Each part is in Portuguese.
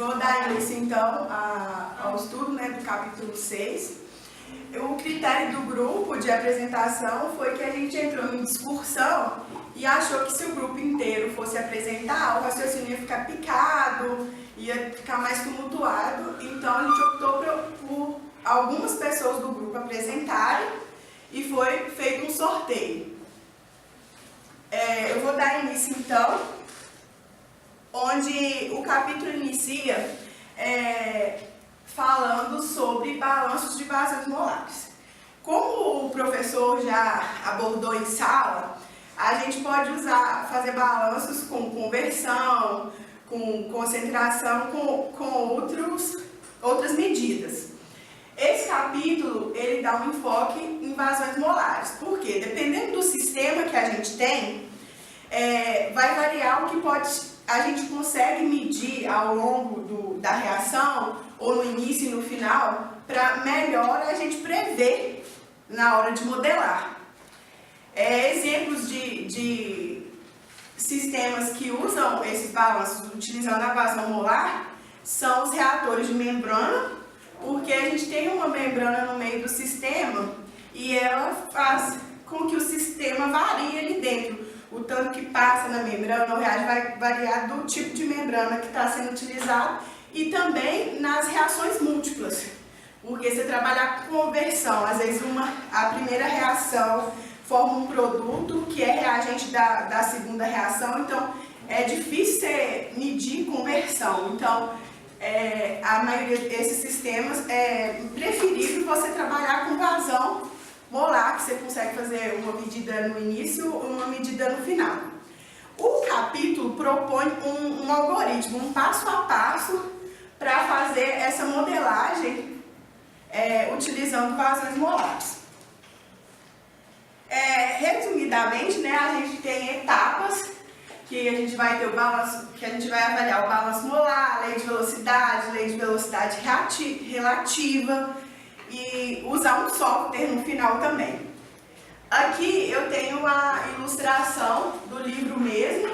Vou dar início, então, ao estudo, né, do capítulo 6. O critério do grupo de apresentação foi que a gente entrou em discussão e achou que se o grupo inteiro fosse apresentar, o raciocínio ia ficar picado, ia ficar mais tumultuado. Então, a gente optou por algumas pessoas do grupo apresentarem e foi feito um sorteio. Eu vou dar início, então, onde o capítulo inicia falando sobre balanços de vazões molares. Como o professor já abordou em sala, a gente pode fazer balanços com conversão, com concentração, com outras medidas. Esse capítulo, ele dá um enfoque em vazões molares, porque dependendo do sistema que a gente tem, vai variar o que a gente consegue medir ao longo da reação, ou no início e no final, para melhor a gente prever na hora de modelar. Exemplos de sistemas que usam esses balanços utilizando a vazão molar são os reatores de membrana, porque a gente tem uma membrana no meio do sistema e ela faz com que o sistema varie ali dentro. O tanto que passa na membrana, o reagente vai variar do tipo de membrana que está sendo utilizado e também nas reações múltiplas, porque você trabalhar com conversão, às vezes a primeira reação forma um produto que é reagente da segunda reação, então é difícil você medir conversão. Então, a maioria desses sistemas é preferível você trabalhar com vazão molar, que você consegue fazer uma medida no início e uma medida no final. O capítulo propõe um algoritmo, um passo a passo para fazer essa modelagem utilizando vazões molares. Resumidamente, né, a gente tem etapas que a gente vai ter que a gente vai avaliar o balanço molar, lei de velocidade relativa e usar um software no final também. Aqui eu tenho a ilustração do livro mesmo.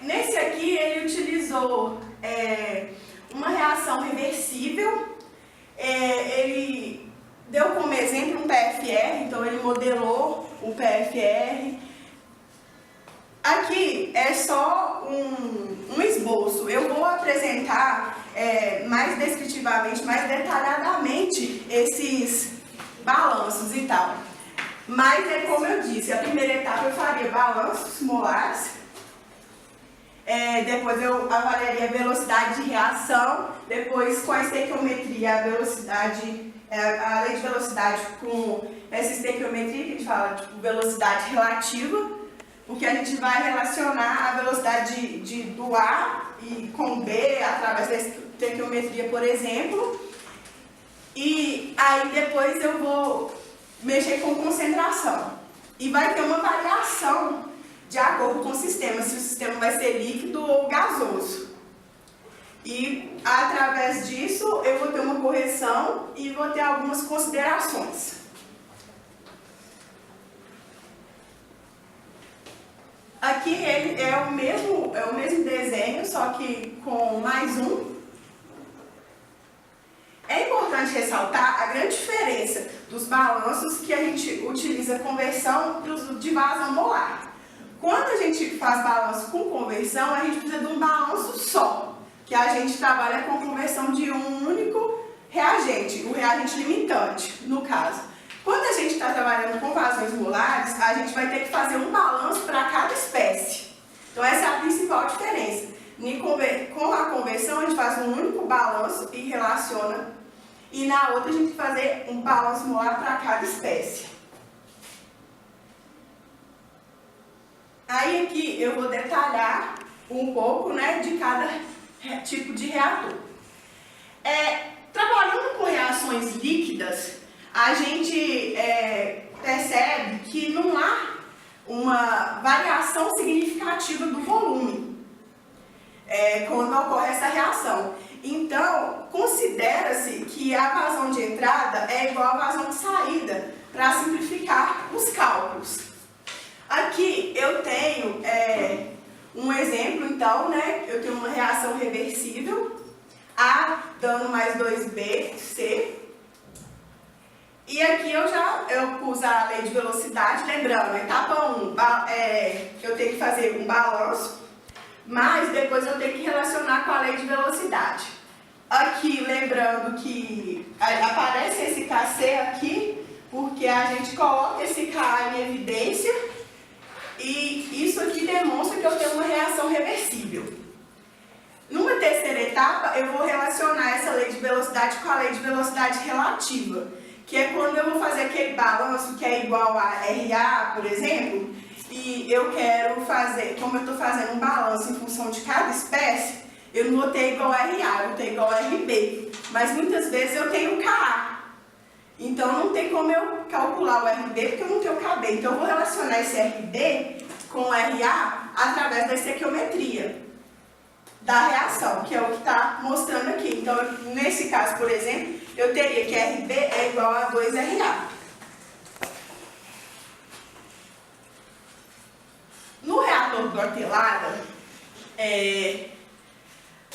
Nesse aqui ele utilizou uma reação reversível. Ele deu como exemplo um PFR, então ele modelou o PFR. Aqui é só um esboço. Eu vou apresentar mais descritivamente, mais detalhadamente esses balanços e tal. Mas como eu disse, a primeira etapa eu faria balanços molares, depois eu avaliaria a velocidade de reação, depois com a estequiometria, a lei de velocidade com essa estequiometria que a gente fala, tipo, velocidade relativa, porque a gente vai relacionar a velocidade do A com B através da estequiometria, por exemplo. E aí depois eu vou mexer com concentração. E vai ter uma variação de acordo com o sistema, se o sistema vai ser líquido ou gasoso. E através disso eu vou ter uma correção e vou ter algumas considerações. Aqui ele é o mesmo desenho, só que com mais um. É importante ressaltar a grande diferença dos balanços que a gente utiliza conversão para os de vazão molar. Quando a gente faz balanço com conversão, a gente precisa de um balanço só, que a gente trabalha com conversão de um único reagente, o reagente limitante, no caso. Quando a gente está trabalhando com vazões molares, a gente vai ter que fazer um balanço para cada espécie. Então essa é a principal diferença. Com a conversão a gente faz um único balanço e relaciona, e na outra a gente vai fazer um balanço molar para cada espécie. Aí aqui eu vou detalhar um pouco, né, de cada tipo de reator. Trabalhando com reações líquidas, a gente percebe que não há uma variação significativa do volume quando ocorre essa reação. Então, considera-se que a vazão de entrada é igual à vazão de saída, para simplificar os cálculos. Aqui eu tenho um exemplo então, né, eu tenho uma reação reversível, A dando mais 2B, C. E aqui eu pus a lei de velocidade, lembrando, etapa 1, eu tenho que fazer um balanço, mas depois eu tenho que relacionar com a lei de velocidade. Aqui, lembrando que aparece esse KC aqui, porque a gente coloca esse KA em evidência, e isso aqui demonstra que eu tenho uma reação reversível. Numa terceira etapa, eu vou relacionar essa lei de velocidade com a lei de velocidade relativa, que é quando eu vou fazer aquele balanço que é igual a RA, por exemplo, e eu quero fazer, como eu estou fazendo um balanço em função de cada espécie, eu não vou ter igual a RA, eu vou ter igual a RB, mas muitas vezes eu tenho KA. Então não tem como eu calcular o RB porque eu não tenho KB. Então eu vou relacionar esse RB com o RA através da estequiometria da reação, que é o que está mostrando aqui. Então, nesse caso, por exemplo, eu teria que RB é igual a 2RA. No reator brotelada,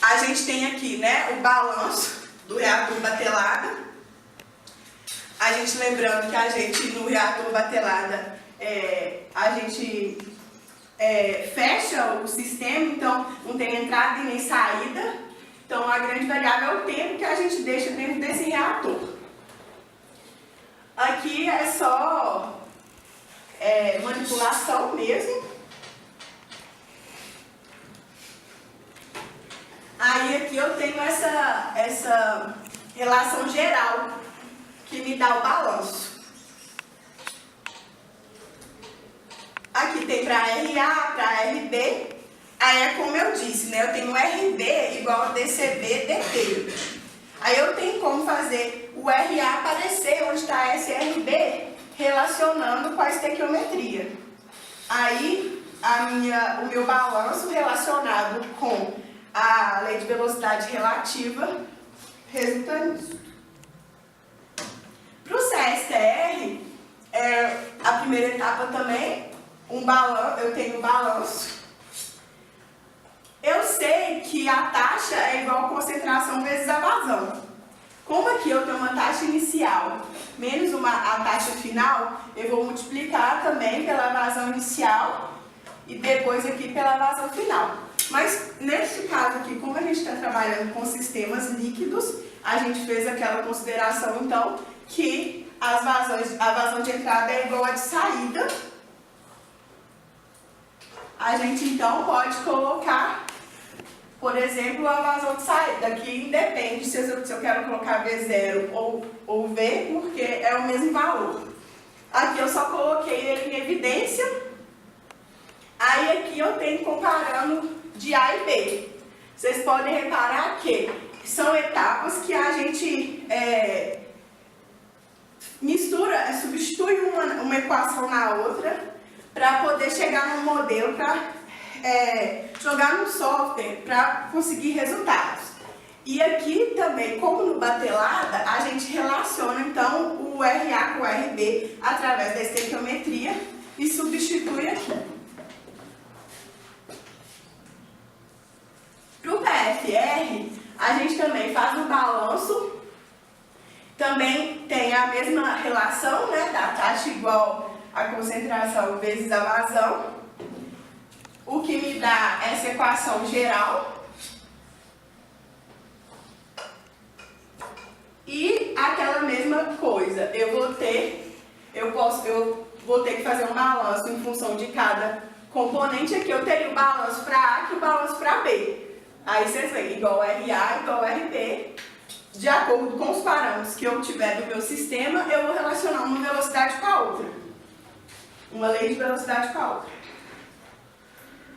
a gente tem aqui, né, o balanço do reator batelada. A gente lembrando que a gente, no reator batelada, a gente fecha o sistema, então não tem entrada e nem saída. Então, a grande variável é o tempo que a gente deixa dentro desse reator. Aqui é só manipulação mesmo. Aí aqui eu tenho essa relação geral que me dá o balanço. Aqui tem para RA, para RB. Aí é como eu disse, né? Eu tenho RB igual a DCB dt. Aí eu tenho como fazer o RA aparecer onde está esse RB relacionando com a estequiometria. Aí o meu balanço relacionado com a lei de velocidade relativa resulta nisso. Para o CSTR, a primeira etapa também, eu tenho um balanço. Eu sei que a taxa é igual a concentração vezes a vazão. Como aqui eu tenho uma taxa inicial menos a taxa final, eu vou multiplicar também pela vazão inicial e depois aqui pela vazão final. Mas nesse caso aqui, como a gente está trabalhando com sistemas líquidos, a gente fez aquela consideração então que a vazão de entrada é igual a de saída. A gente então pode colocar, por exemplo, a vazão de saída. Aqui independe se eu quero colocar V0 ou V, porque é o mesmo valor. Aqui eu só coloquei ele em evidência. Aí aqui eu tenho comparando de A e B. Vocês podem reparar que são etapas que a gente mistura, substitui uma equação na outra para poder chegar num modelo, para jogar no software para conseguir resultados. E aqui também, como no batelada, a gente relaciona então o RA com o RB através da estequiometria e substitui aqui. Para o PFR, a gente também faz um balanço, também tem a mesma relação, né, da taxa igual a concentração vezes a vazão, o que me dá essa equação geral. E aquela mesma coisa, eu vou ter que fazer um balanço em função de cada componente. Aqui eu teria o balanço para A e o balanço para B. Aí vocês veem, igual a RA, igual a RB. De acordo com os parâmetros que eu tiver do meu sistema, eu vou relacionar uma velocidade com a outra. Uma lei de velocidade com a outra.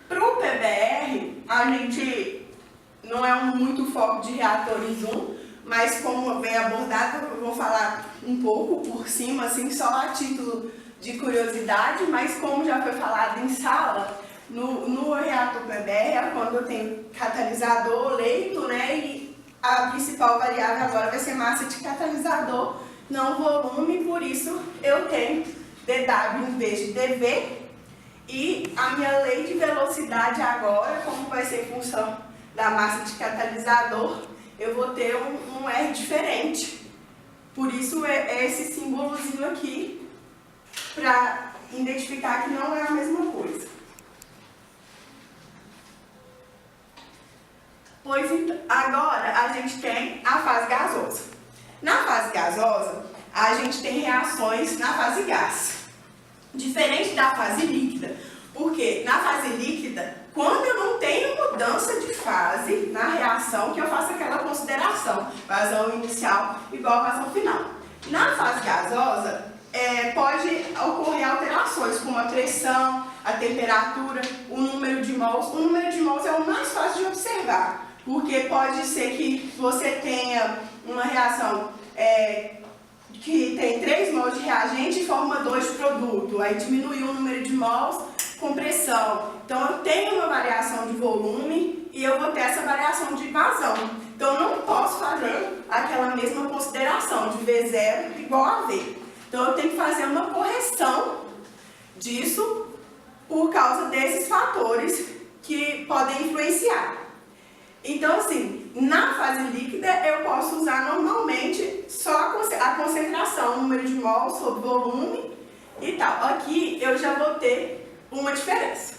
Para o PBR, a gente não é muito foco de reatores 1, mas como vem abordado, eu vou falar um pouco por cima, assim, só a título de curiosidade, mas como já foi falado em sala, no reator PBR é quando eu tenho catalisador, leito, né, e a principal variável agora vai ser massa de catalisador, não volume, por isso eu tenho dW em vez de dV, E a minha lei de velocidade agora, como vai ser em função da massa de catalisador, eu vou ter um R diferente. Por isso é esse símbolozinho aqui, para identificar que não é a mesma coisa. Pois então, agora a gente tem a fase gasosa. Na fase gasosa, a gente tem reações na fase gás. Diferente da fase líquida, porque na fase líquida, quando eu não tenho mudança de fase na reação, que eu faço aquela consideração, vazão inicial igual a vazão final. Na fase gasosa, pode ocorrer alterações, como a pressão, a temperatura, o número de mols. O número de mols é o mais fácil de observar, porque pode ser que você tenha uma reação que tem 3 mols de reagente e forma 2 de produto, aí diminuiu o número de mols com pressão. Então eu tenho uma variação de volume e eu vou ter essa variação de vazão. Então eu não posso fazer aquela mesma consideração de V0 igual a V. Então eu tenho que fazer uma correção disso por causa desses fatores que podem influenciar. Então, assim, na fase líquida eu posso usar normalmente só a concentração, o número de mols sobre volume e tal. Aqui eu já vou ter uma diferença.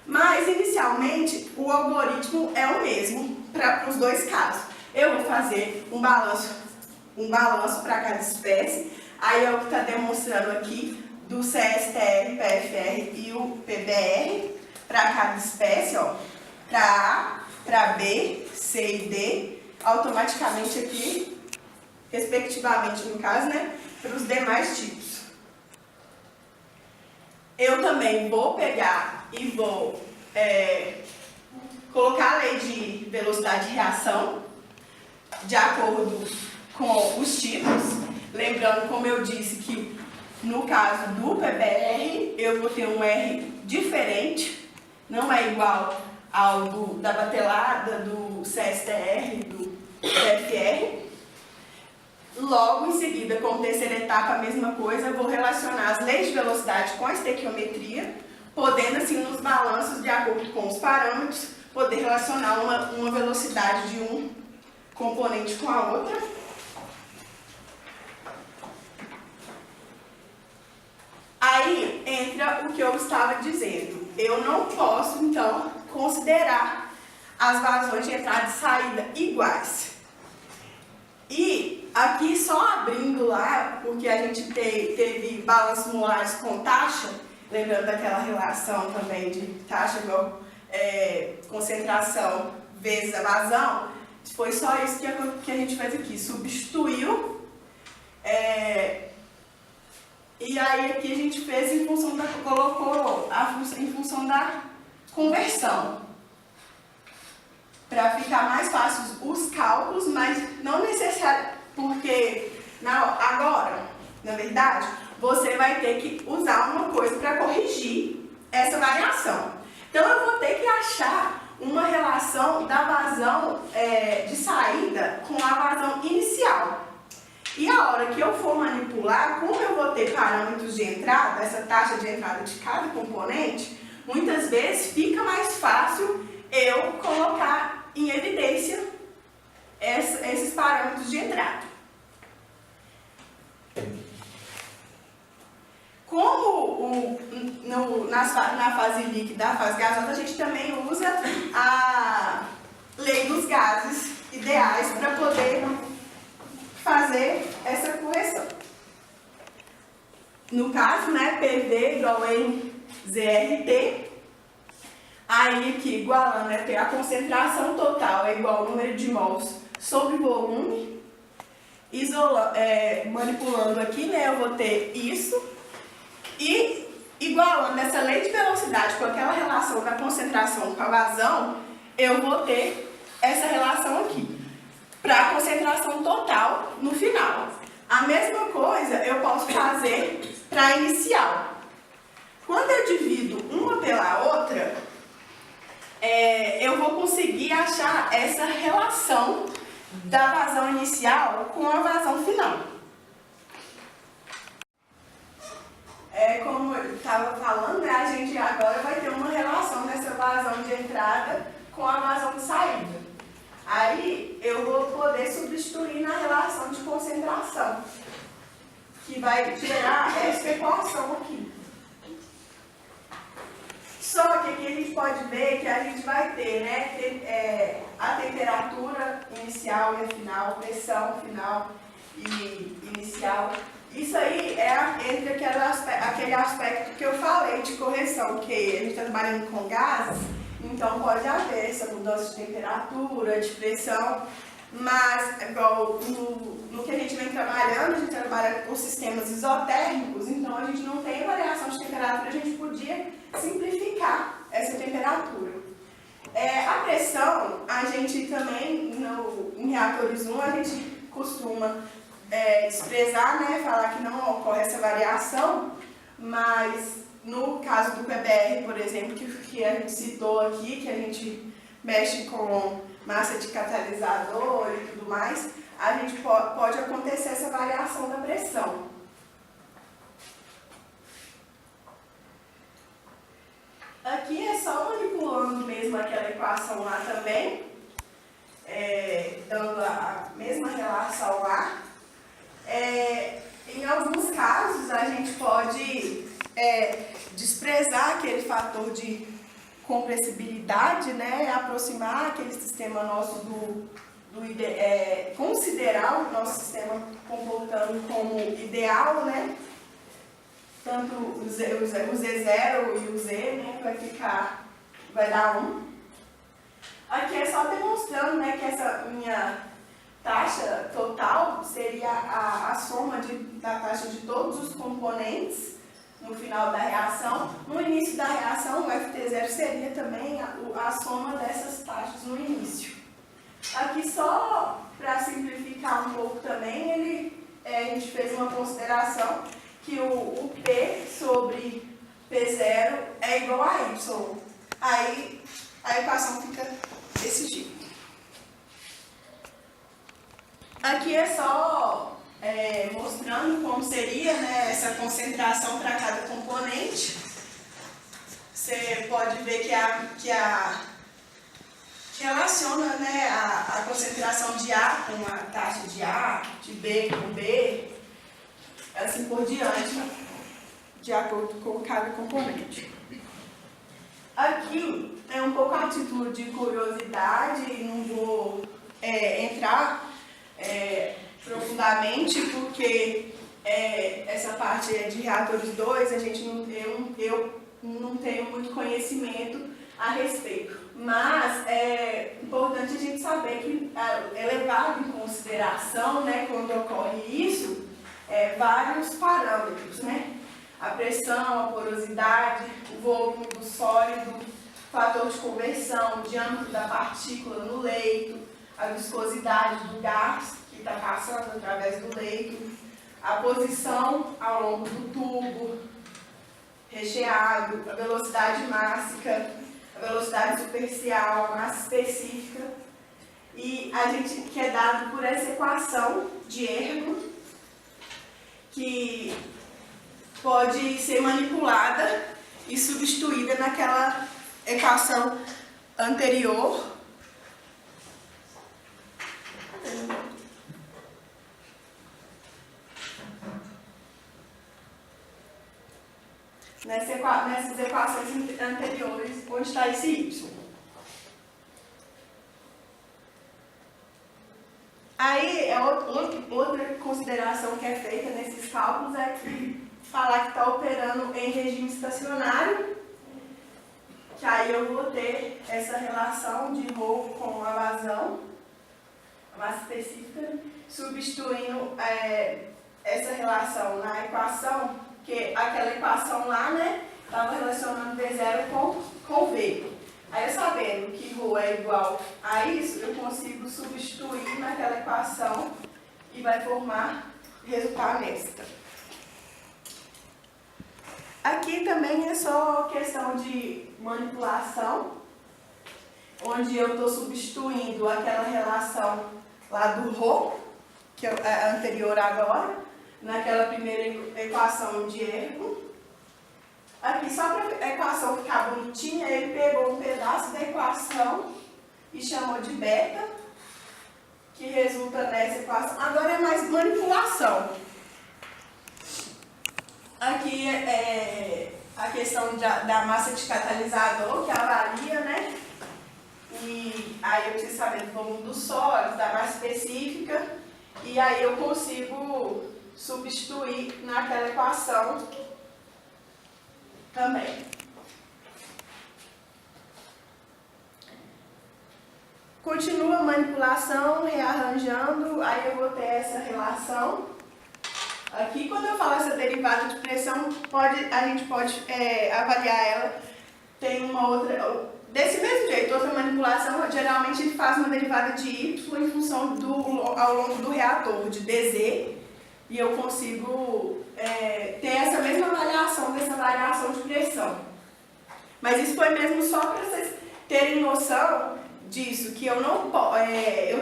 Mas, inicialmente, o algoritmo é o mesmo para os dois casos. Eu vou fazer um balanço para cada espécie. Aí é o que está demonstrando aqui do CSTR, PFR e o PBR para cada espécie, ó, para A, para B, C e D, automaticamente aqui, respectivamente no caso, né, para os demais tipos. Eu também vou pegar e vou colocar a lei de velocidade de reação de acordo com os tipos. Lembrando, como eu disse, que no caso do PBR, eu vou ter um R diferente, não é igual ao da batelada, do CSTR, do PFR. Logo em seguida, como terceira etapa, a mesma coisa, eu vou relacionar as leis de velocidade com a estequiometria, podendo, assim, nos balanços, de acordo com os parâmetros, poder relacionar uma velocidade de um componente com a outra. Aí entra o que eu estava dizendo. Eu não posso, então, considerar as vazões de entrada e saída iguais. E aqui só abrindo lá, porque a gente teve balanços molares com taxa, lembrando daquela relação também de taxa igual concentração vezes a vazão, foi só isso que a gente fez aqui, substituiu, e aí aqui a gente fez em função colocou em função da conversão, para ficar mais fáceis os cálculos, mas não necessário, porque agora, na verdade, você vai ter que usar uma coisa para corrigir essa variação. Então eu vou ter que achar uma relação da vazão de saída com a vazão inicial. E a hora que eu for manipular, como eu vou ter parâmetros de entrada, essa taxa de entrada de cada componente, muitas vezes fica mais fácil eu colocar em evidência esses parâmetros de entrada. Como na fase líquida, na fase gasosa, a gente também usa a lei dos gases ideais para poder fazer essa correção. No caso, né, PV igual em ZRT. Aí aqui, igualando, né, tem a concentração total é igual ao número de mols sobre volume. Manipulando aqui, né, eu vou ter isso. E igualando essa lei de velocidade com aquela relação da concentração com a vazão, eu vou ter essa relação aqui, para a concentração total no final. A mesma coisa eu posso fazer para a inicial. Quando eu divido uma pela outra, eu vou conseguir achar essa relação da vazão inicial com a vazão final. como eu estava falando, né, a gente agora vai ter uma relação dessa vazão de entrada com a vazão de saída. Aí eu vou poder substituir na relação de concentração, que vai gerar essa equação aqui. Só que aqui a gente pode ver que a gente vai ter, né, a temperatura inicial e a final, pressão final e inicial. Isso aí entre aquele aspecto que eu falei de correção, que a gente está trabalhando com gases, então pode haver essa mudança de temperatura, de pressão, mas igual no que a gente vem trabalhando, a gente trabalha com sistemas isotérmicos, então a gente não tem variação de temperatura, a gente podia simplificar essa temperatura. A pressão, a gente também, em reatores 1, a gente costuma desprezar, né, falar que não ocorre essa variação, mas no caso do PBR, por exemplo, que a gente citou aqui, que a gente mexe com massa de catalisador e tudo mais, a gente pode acontecer essa variação da pressão. Aqui é só manipulando mesmo aquela equação lá também, dando a mesma relação lá. Em alguns casos, a gente pode desprezar aquele fator de compressibilidade, né, aproximar aquele sistema nosso considerar o nosso sistema comportando como ideal, né, tanto o Z0 e o Z, né, vai dar 1. Aqui é só demonstrando, né, que essa minha taxa total seria a soma da taxa de todos os componentes no final da reação. No início da reação, o FT0 seria também a soma dessas taxas no início. Aqui só para simplificar um pouco também, a gente fez uma consideração que o P sobre P0 é igual a Y. Aí a equação fica desse jeito. Aqui é só mostrando como seria, né, essa concentração para cada componente. Você pode ver que relaciona, né, a concentração de A com a taxa de A, de B com B, assim por diante, de acordo com cada componente. Aqui é um pouco a título de curiosidade, não vou entrar profundamente, porque essa parte de reatores 2, eu não tenho muito conhecimento a respeito. Mas é importante a gente saber que é levado em consideração, né, quando ocorre isso, vários parâmetros, né? A pressão, a porosidade, o volume do sólido, o fator de conversão, o diâmetro da partícula no leito, a viscosidade do gás que está passando através do leito, a posição ao longo do tubo recheado, a velocidade máxica, a velocidade superficial, a massa específica, e a gente que é dado por essa equação de Ergo, que pode ser manipulada e substituída naquela equação anterior. Nessas equações anteriores, onde está esse Y. Aí, outra consideração que é feita nesses cálculos é que falar que está operando em regime estacionário, que aí eu vou ter essa relação de ρ com a vazão, a massa específica, substituindo essa relação na equação, que aquela equação lá, né, estava relacionando V0 com V. Aí, eu sabendo que ρ é igual a isso, eu consigo substituir naquela equação e vai formar resultado extra. Aqui também é só questão de manipulação, onde eu estou substituindo aquela relação lá do ρ, que é anterior agora, naquela primeira equação de Ergo, Aqui, só para a equação ficar bonitinha, ele pegou um pedaço da equação e chamou de beta, que resulta nessa equação. Agora é mais manipulação. Aqui é a questão da massa de catalisador, que avalia, né? E aí eu preciso saber do volume do sólido, da massa específica, e aí eu consigo substituir naquela equação também. Continua a manipulação, rearranjando, aí eu vou ter essa relação. Aqui, quando eu falo essa derivada de pressão, a gente pode avaliar ela. Tem uma outra, desse mesmo jeito, outra manipulação, geralmente ele faz uma derivada de Y em função ao longo do reator, de dz, e eu consigo ter essa mesma avaliação dessa variação de pressão. Mas isso foi mesmo só para vocês terem noção disso, que eu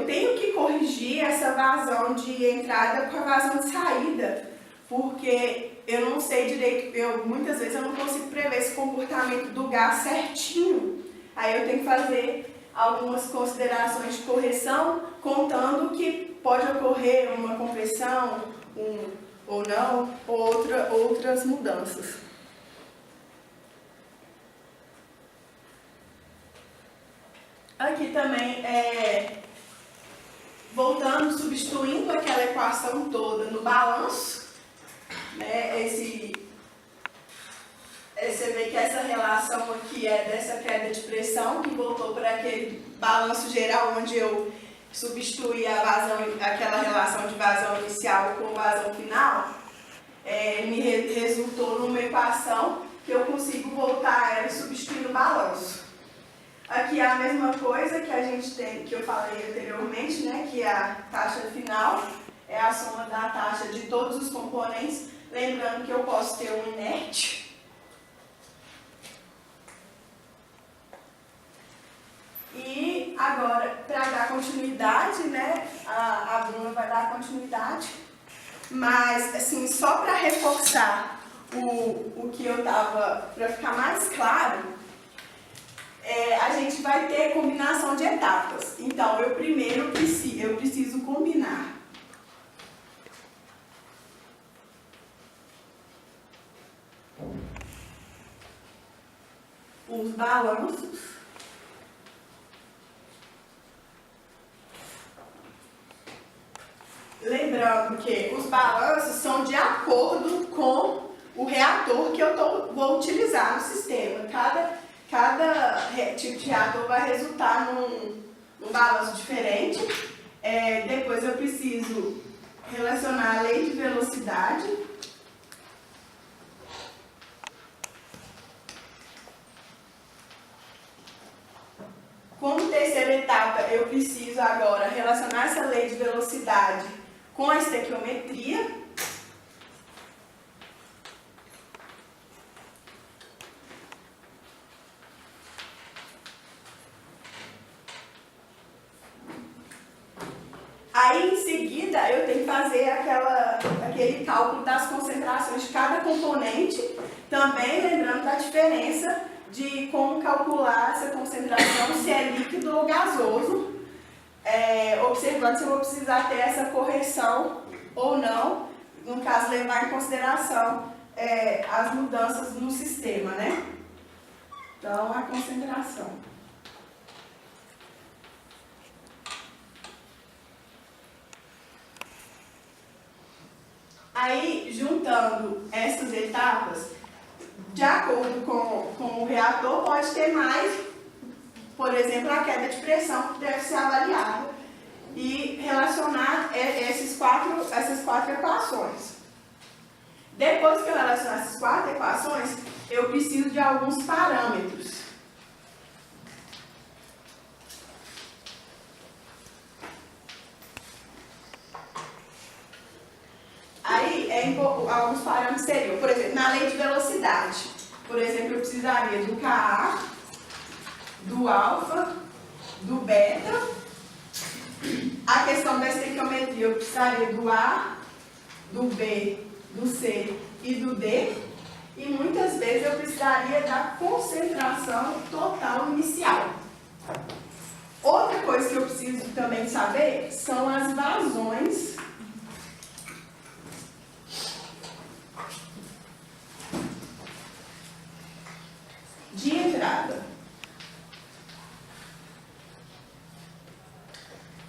tenho que corrigir essa vazão de entrada com a vazão de saída, porque eu não sei direito, muitas vezes eu não consigo prever esse comportamento do gás certinho. Aí eu tenho que fazer algumas considerações de correção, contando que pode ocorrer uma compressão, ou não, ou outras mudanças. Aqui também, voltando, substituindo aquela equação toda no balanço, né, você vê que essa relação aqui é dessa queda de pressão, que voltou para aquele balanço geral, onde eu substituí aquela relação de vazão inicial com vazão final, me resultou numa equação que eu consigo voltar a ela e substituir no balanço. Aqui é a mesma coisa que a gente tem, que eu falei anteriormente, né, que a taxa final é a soma da taxa de todos os componentes, lembrando que eu posso ter um inerte. E agora, para dar continuidade, né, a Bruna vai dar continuidade, mas assim, só para reforçar o que eu estava, para ficar mais claro, a gente vai ter combinação de etapas. Então, eu preciso combinar os balanços lembrando que os balanços são de acordo com o reator que eu vou utilizar no sistema. Cada tipo de reator vai resultar num balanço diferente. Depois eu preciso relacionar a lei de velocidade. Como terceira etapa, eu preciso agora relacionar essa lei de velocidade com a estequiometria. Aí, em seguida, eu tenho que fazer aquele cálculo das concentrações de cada componente, também lembrando da diferença de como calcular essa concentração, se é líquido ou gasoso, observando se eu vou precisar ter essa correção ou não, no caso, levar em consideração as mudanças no sistema, né? Então, a concentração. Aí, juntando essas etapas, de acordo com o reator, pode ter mais, por exemplo, a queda de pressão que deve ser avaliada e relacionar essas quatro equações. Depois que eu relacionar essas quatro equações, eu preciso de alguns parâmetros. Aí, alguns parâmetros seriam, por exemplo, na lei de velocidade. Por exemplo, eu precisaria do Ka, do alfa, do beta. A questão da estequiometria, eu precisaria do A, do B, do C e do D. e muitas vezes eu precisaria da concentração total inicial. Outra coisa que eu preciso também saber são as vazões de entrada.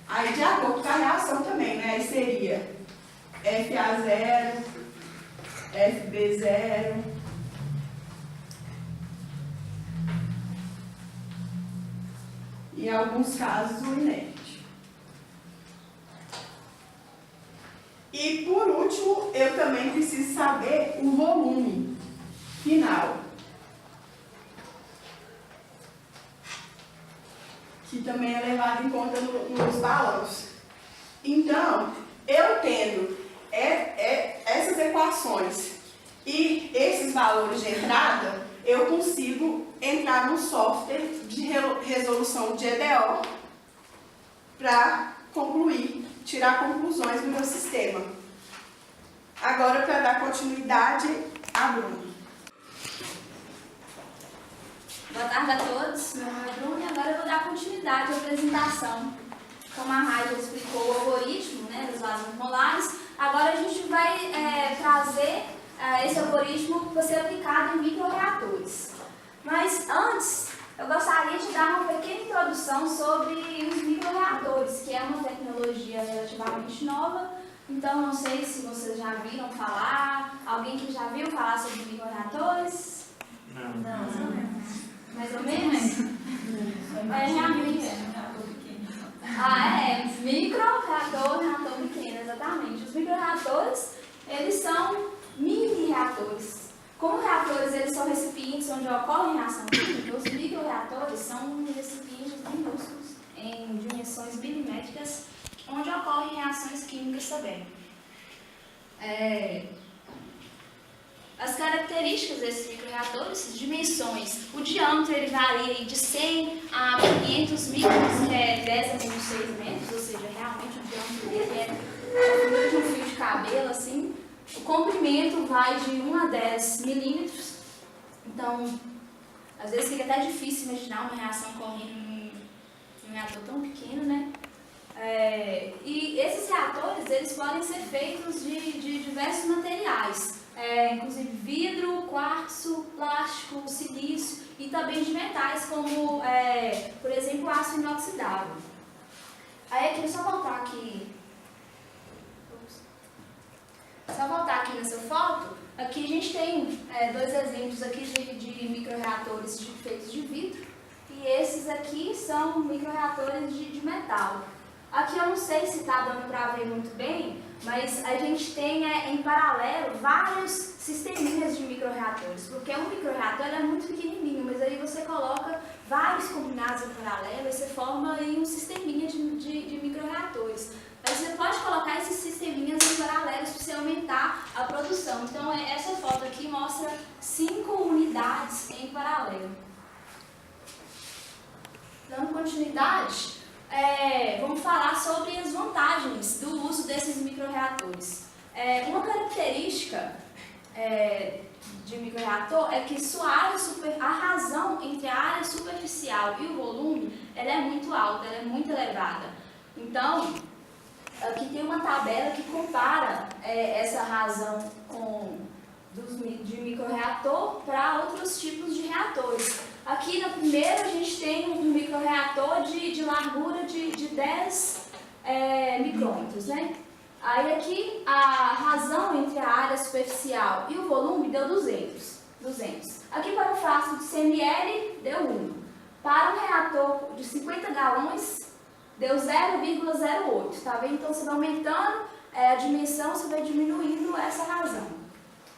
Aí, de acordo com a reação também, né? Aí seria FA0, FB0, e em alguns casos o inerte. E por último, eu também preciso saber o volume final, que também é levado em conta nos balanços. Então, eu tendo essas equações e esses valores de entrada, eu consigo entrar no software de resolução de EDO para concluir, tirar conclusões do meu sistema. Agora, para dar continuidade, a Bruna. Boa tarde a todos, meu nome é Bruna e agora eu vou dar continuidade à apresentação. Como a Raia já explicou o algoritmo, né, dos vasos molares, agora a gente vai trazer esse algoritmo para ser aplicado em microreatores. Mas antes, eu gostaria de dar uma pequena introdução sobre os microreatores, que é uma tecnologia relativamente nova. Então, não sei se vocês já viram falar, alguém que já viu falar sobre microreatores? Não. Mais ou menos? Já vi. Micro-reator pequeno, exatamente. Os micro-reatores, eles são mini-reatores. Como reatores, eles são recipientes onde ocorre reação química, os micro-reatores são recipientes minúsculos, em dimensões milimétricas, onde ocorrem reações químicas também. As características desses microreatores, dimensões, o diâmetro ele varia de 100 a 500 microns, que é 10 a menos 6 metros, ou seja, realmente o diâmetro dele é o de um fio de cabelo, assim. O comprimento vai de 1 a 10 milímetros, então, às vezes fica até difícil imaginar uma reação ocorrendo num reator tão pequeno, né? E esses reatores, eles podem ser feitos de diversos materiais. Inclusive vidro, quartzo, plástico, silício e também de metais como, por exemplo, aço inoxidável. Aí aqui, só voltar aqui nessa foto, aqui a gente tem dois exemplos aqui de microreatores feitos de vidro e esses aqui são microreatores de metal. Aqui eu não sei se está dando para ver muito bem, mas a gente tem em paralelo vários sisteminhas de microreatores, porque um microreator é muito pequenininho, mas aí você coloca vários combinados em paralelo e você forma aí um sisteminha de microreatores. Mas você pode colocar esses sisteminhas em paralelos para você aumentar a produção. Então essa foto aqui mostra 5 unidades em paralelo. Dando continuidade, vamos falar sobre as vantagens do uso desses microreatores. Uma característica de microreator é que a razão entre a área superficial e o volume ela é muito alta, ela é muito elevada. Então, aqui tem uma tabela que compara essa razão de microreator para outros tipos de reatores. Aqui na primeira a gente tem um microreator de largura de 10 micrômetros, né? Aí aqui a razão entre a área superficial e o volume deu 200. Aqui para o frasco de 100 ml deu 1. Para um reator de 50 galões deu 0,08. Tá vendo? Então você vai aumentando a dimensão, você vai diminuindo essa razão.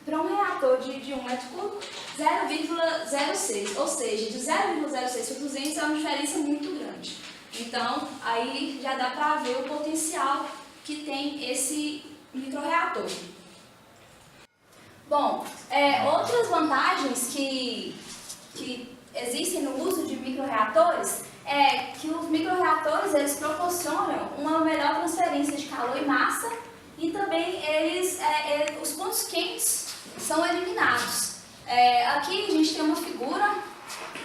Para um reator de 1 metro cúbico, 0,06, ou seja, de 0,06 para 200 é uma diferença muito grande. Então, aí já dá para ver o potencial que tem esse microreator. Bom, outras vantagens que existem no uso de microreatores é que os microreatores eles proporcionam uma melhor transferência de calor e massa e também os pontos quentes são eliminados. Aqui a gente tem uma figura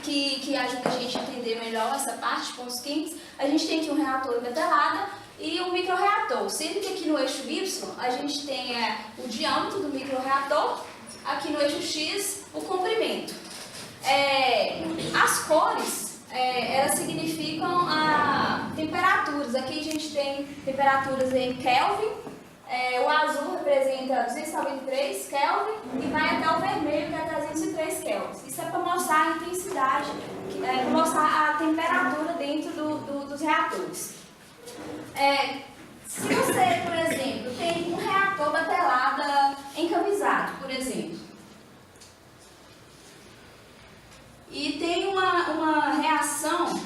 que ajuda a gente a entender melhor essa parte de pontos quentes. A gente tem aqui um reator metalada e um microreator, sendo que aqui no eixo Y a gente tem o diâmetro do microreator, aqui no eixo X o comprimento. As cores, elas significam temperaturas. Aqui a gente tem temperaturas em Kelvin, o azul representa 293 Kelvin e vai até o vermelho, que é 303 Kelvin. Isso é para mostrar a intensidade, para mostrar a temperatura dentro dos reatores. Se você, por exemplo, tem um reator batelada encamisado, por exemplo, e tem uma reação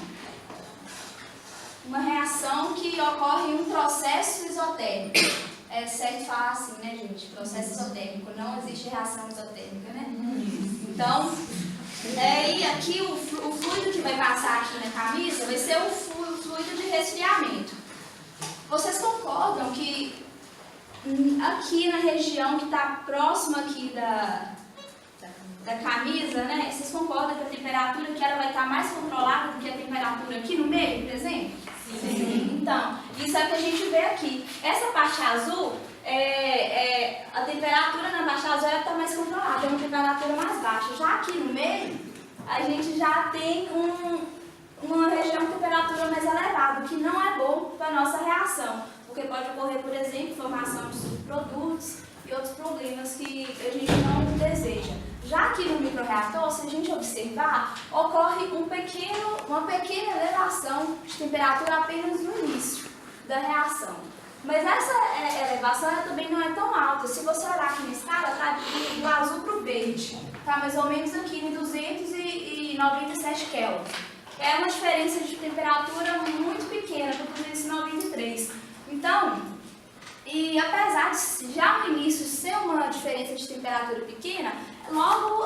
que ocorre em um processo isotérmico. É certo falar assim, né, gente? Processo isotérmico, não existe reação isotérmica, né? Então, e aqui o fluido que vai passar aqui na camisa vai ser o fluido de resfriamento. Vocês concordam que aqui na região que está próxima aqui da camisa, né? Vocês concordam que a temperatura que ela vai estar mais controlada do que a temperatura aqui no meio, por exemplo? Sim. Então, isso é o que a gente vê aqui. Essa parte azul, a temperatura na parte azul está mais controlada, é uma temperatura mais baixa. Já aqui no meio, a gente já tem uma região de temperatura mais elevada, o que não é bom para a nossa reação, porque pode ocorrer, por exemplo, formação de subprodutos e outros problemas que a gente não deseja. Já aqui no microreator, se a gente observar, ocorre uma pequena elevação de temperatura apenas no início da reação. Mas essa elevação também não é tão alta. Se você olhar aqui na escala, está do azul para o verde. Está mais ou menos aqui em 297 Kelvin. É uma diferença de temperatura muito pequena, para 293. Então, e apesar de já no início ser uma diferença de temperatura pequena, logo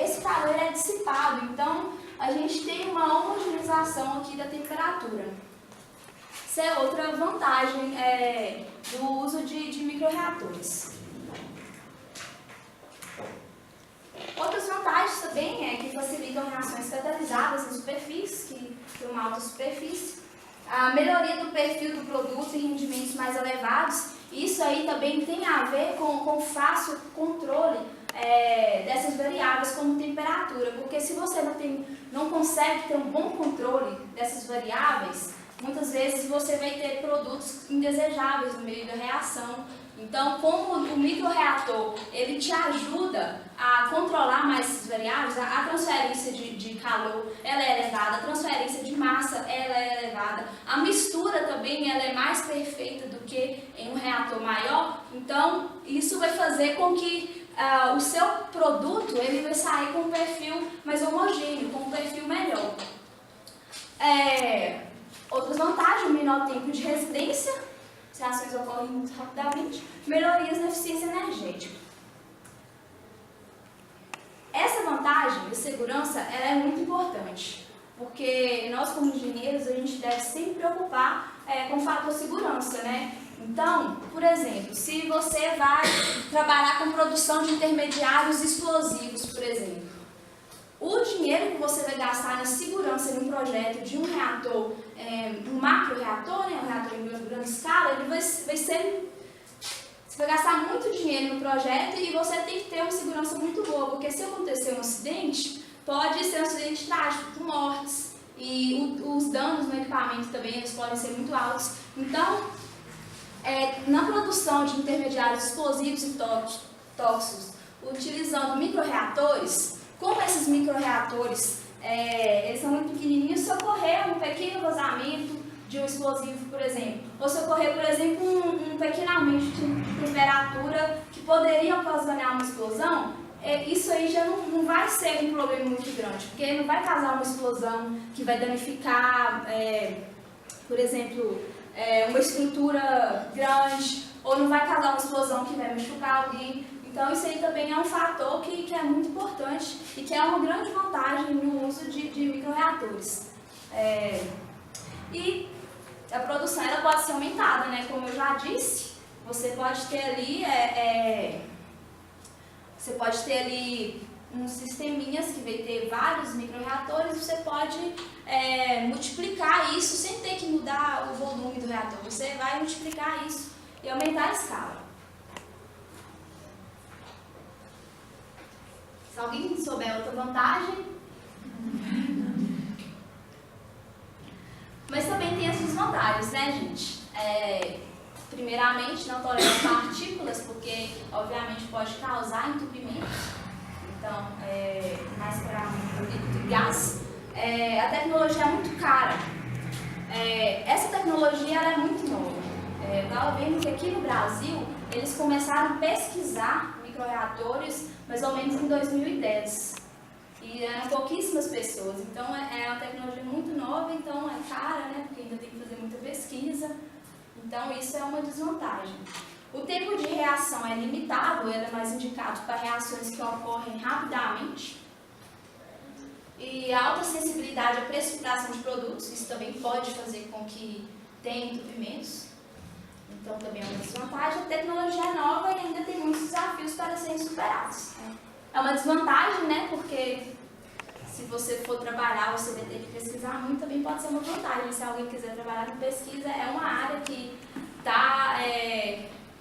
esse calor é dissipado, então a gente tem uma homogeneização aqui da temperatura. Isso é outra vantagem do uso de microreatores. Outras vantagens também que facilitam reações catalisadas em superfícies, que tem uma alta superfície. A melhoria do perfil do produto e rendimentos mais elevados, isso aí também tem a ver com fácil controle dessas variáveis como temperatura, porque se você não consegue ter um bom controle dessas variáveis, muitas vezes você vai ter produtos indesejáveis no meio da reação. Então, como o microreator ele te ajuda a controlar mais essas variáveis, a transferência de calor ela é elevada, a transferência de massa ela é elevada, a mistura também ela é mais perfeita do que em um reator maior. Então, isso vai fazer com que o seu produto ele vai sair com um perfil mais homogêneo, com um perfil melhor. Outras vantagens, o menor tempo de residência, as reações ocorrem muito rapidamente, melhorias na eficiência energética. Essa vantagem de segurança ela é muito importante, porque nós como engenheiros a gente deve sempre preocupar com o fator segurança, né? Então, por exemplo, se você vai trabalhar com produção de intermediários explosivos, por exemplo, o dinheiro que você vai gastar na segurança de um projeto de um reator, um macro-reator, né, um reator em grande escala, ele vai ser... Você vai gastar muito dinheiro no projeto e você tem que ter uma segurança muito boa, porque se acontecer um acidente, pode ser um acidente trágico, com mortes, e os danos no equipamento também eles podem ser muito altos. Então, na produção de intermediários explosivos e tóxicos, utilizando microreatores, como esses microreatores eles são muito pequenininhos, se ocorrer um pequeno vazamento de um explosivo, por exemplo, ou se ocorrer, por exemplo, um pequeno aumento de temperatura que poderia ocasionar uma explosão, isso aí já não vai ser um problema muito grande, porque não vai causar uma explosão que vai danificar, por exemplo, uma estrutura grande, ou não vai causar uma explosão que vai machucar alguém. Então, isso aí também é um fator que é muito importante e que é uma grande vantagem no uso de microreatores. E a produção ela pode ser aumentada, né? Como eu já disse, você pode ter ali, uns sisteminhas que vai ter vários microreatores, você pode multiplicar isso sem ter que mudar o volume do reator. Você vai multiplicar isso e aumentar a escala. Se alguém souber outra vantagem... Mas também tem as desvantagens, né, gente? Primeiramente, não tolera partículas, porque, obviamente, pode causar entupimento. Então, mais para um líquido de gás. A tecnologia é muito cara. Essa tecnologia ela é muito nova. Eu estava vendo que aqui no Brasil, eles começaram a pesquisar microreatores mais ou menos em 2010. E eram pouquíssimas pessoas. Então, é uma tecnologia muito nova, então é cara, né? Porque ainda tem que fazer muita pesquisa. Então, isso é uma desvantagem. O tempo de reação é limitado, ele é mais indicado para reações que ocorrem rapidamente. E a alta sensibilidade à precipitação de produtos, isso também pode fazer com que tenha entupimentos. Então, também é uma desvantagem. A tecnologia é nova e ainda tem muitos desafios para serem superados. É uma desvantagem, né? Porque se você for trabalhar, você vai ter que pesquisar muito, também pode ser uma vantagem. Se alguém quiser trabalhar com pesquisa, é uma área que está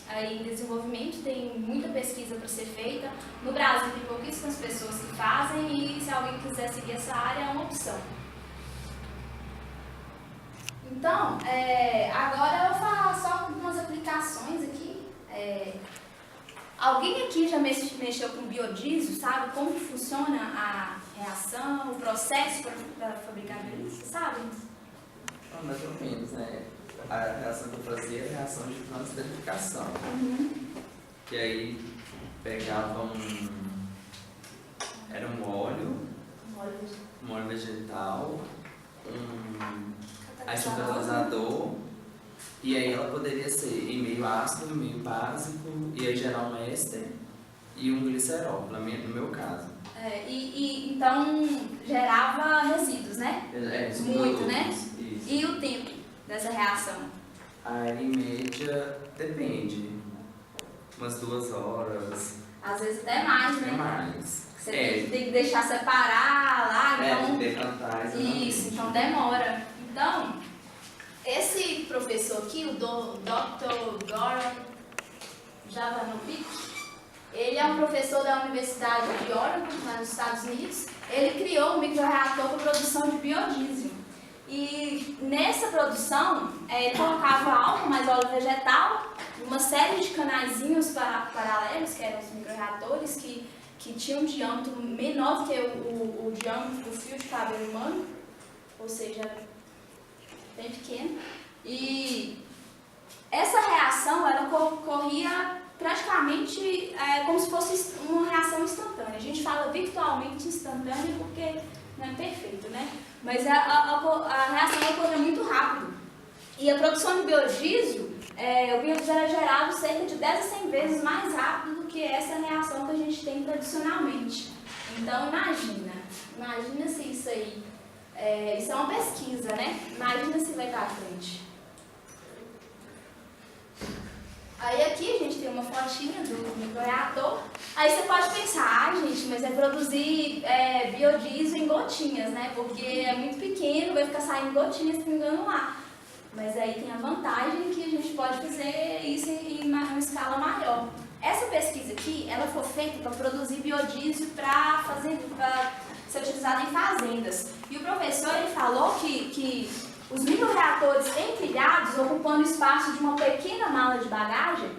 aí em desenvolvimento, tem muita pesquisa para ser feita. No Brasil tem pouquíssimas pessoas que fazem e se alguém quiser seguir essa área, é uma opção. Então, agora eu vou falar só algumas aplicações aqui. Alguém aqui já mexeu com biodiesel, sabe como que funciona a reação, o processo para fabricar biodiesel, sabe? Mais ou menos, né? A reação que eu fazia era a reação de transderivação. Que aí pegava era um óleo vegetal, um catalisador, e aí ela poderia ser em meio ácido, em meio básico, e aí gerar um éster e um glicerol, no meu caso. Então gerava resíduos, né? Muito, né? Isso. E o tempo dessa reação? Aí, em média, depende. Umas 2 horas. Às vezes até mais, né? Até mais. Você tem que deixar separar lá, então... decantar. Isso, então demora. Então, esse professor aqui, o Dr. Goran Jovanovic, ele é um professor da Universidade de Oregon, lá nos Estados Unidos. Ele criou um microreator para produção de biodiesel. E nessa produção, ele colocava álcool mais óleo vegetal, uma série de canaizinhos paralelos, que eram os microreatores, que tinham um diâmetro menor do que o diâmetro do fio de cabelo humano, ou seja, bem pequeno. E essa reação, ela corria praticamente como se fosse uma reação instantânea. A gente fala virtualmente instantânea porque não é perfeito, né? Mas a reação ocorre muito rápido. E a produção de biodiesel, o biodiesel era gerado cerca de 10 a 100 vezes mais rápido do que essa reação que a gente tem tradicionalmente. Então, imagina se isso aí, isso é uma pesquisa, né? Imagina se vai para frente. Aí aqui a gente tem uma fotinha do microreator. Aí você pode pensar, gente, mas é produzir biodiesel em gotinhas, né? Porque é muito pequeno, vai ficar saindo gotinhas pingando lá. Mas aí tem a vantagem que a gente pode fazer isso em uma escala maior. Essa pesquisa aqui, ela foi feita para produzir biodiesel para ser utilizado em fazendas. E o professor, ele falou que os microreatores empilhados, ocupando o espaço de uma pequena mala de bagagem,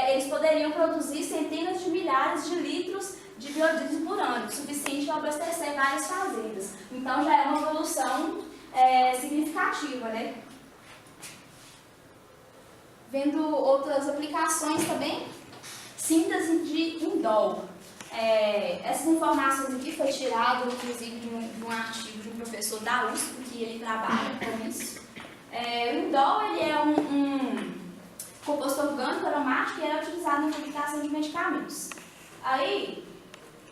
eles poderiam produzir centenas de milhares de litros de biodiesel por ano, suficiente para abastecer várias fazendas. Então já é uma evolução significativa, né? Vendo outras aplicações também, síntese de indol. Essas informações aqui foi tirado, inclusive, de um artigo de um professor da USP, que ele trabalha com isso. O indol, ele é um composto orgânico aromático e era utilizado na fabricação de medicamentos. Aí,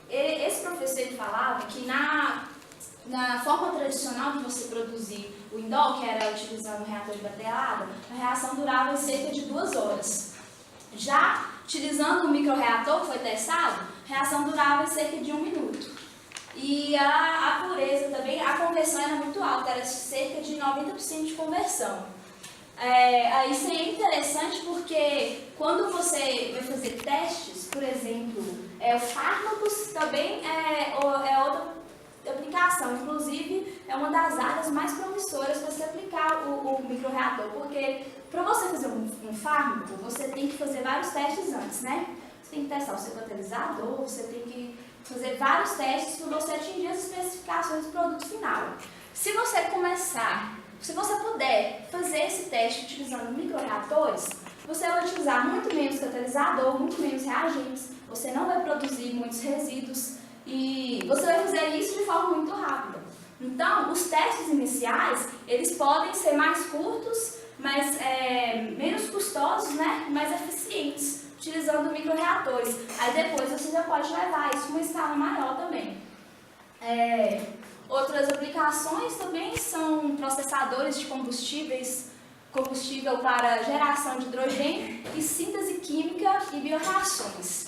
esse professor ele falava que na forma tradicional de você produzir o indol, que era utilizando o reator de batelada, a reação durava cerca de 2 horas. Já utilizando o microreator que foi testado, reação durava cerca de 1 minuto. E a pureza também, a conversão era muito alta, era cerca de 90% de conversão. Isso é interessante porque quando você vai fazer testes, por exemplo, fármacos também é outra aplicação, inclusive é uma das áreas mais promissoras para você aplicar o microreator, porque para você fazer um fármaco, você tem que fazer vários testes antes, né? Você tem que testar o seu catalisador, você tem que fazer vários testes para você atingir as especificações do produto final. Se você puder fazer esse teste utilizando microreatores, você vai utilizar muito menos catalisador, muito menos reagentes, você não vai produzir muitos resíduos e você vai fazer isso de forma muito rápida. Então, os testes iniciais, eles podem ser mais curtos, mas menos custosos, né? Mais eficientes, utilizando microreatores. Aí depois você já pode levar isso a uma escala maior também. Outras aplicações também são processadores de combustível para geração de hidrogênio e síntese química e bioreações.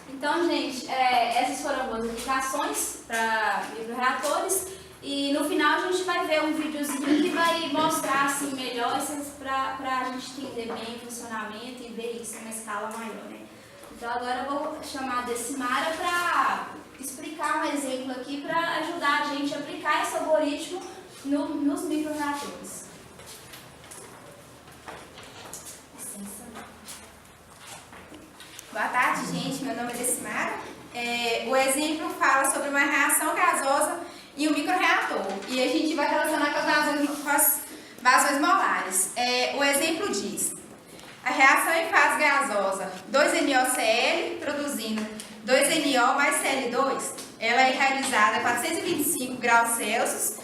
Então, gente, essas foram algumas aplicações para microreatores e no final a gente vai ver um videozinho que vai mostrar assim, melhor para a gente entender bem o funcionamento e ver isso em uma escala maior, né? Então agora eu vou chamar a Decimara para explicar um exemplo aqui para ajudar a gente a aplicar esse algoritmo nos microreatores. Boa tarde, gente. Meu nome é Decimara. O exemplo fala sobre uma reação gasosa e um microreator. E a gente vai relacionar com as vazões molares. O exemplo diz: a reação em fase gasosa 2NOCl produzindo 2NO mais Cl2, ela é realizada a 425 graus Celsius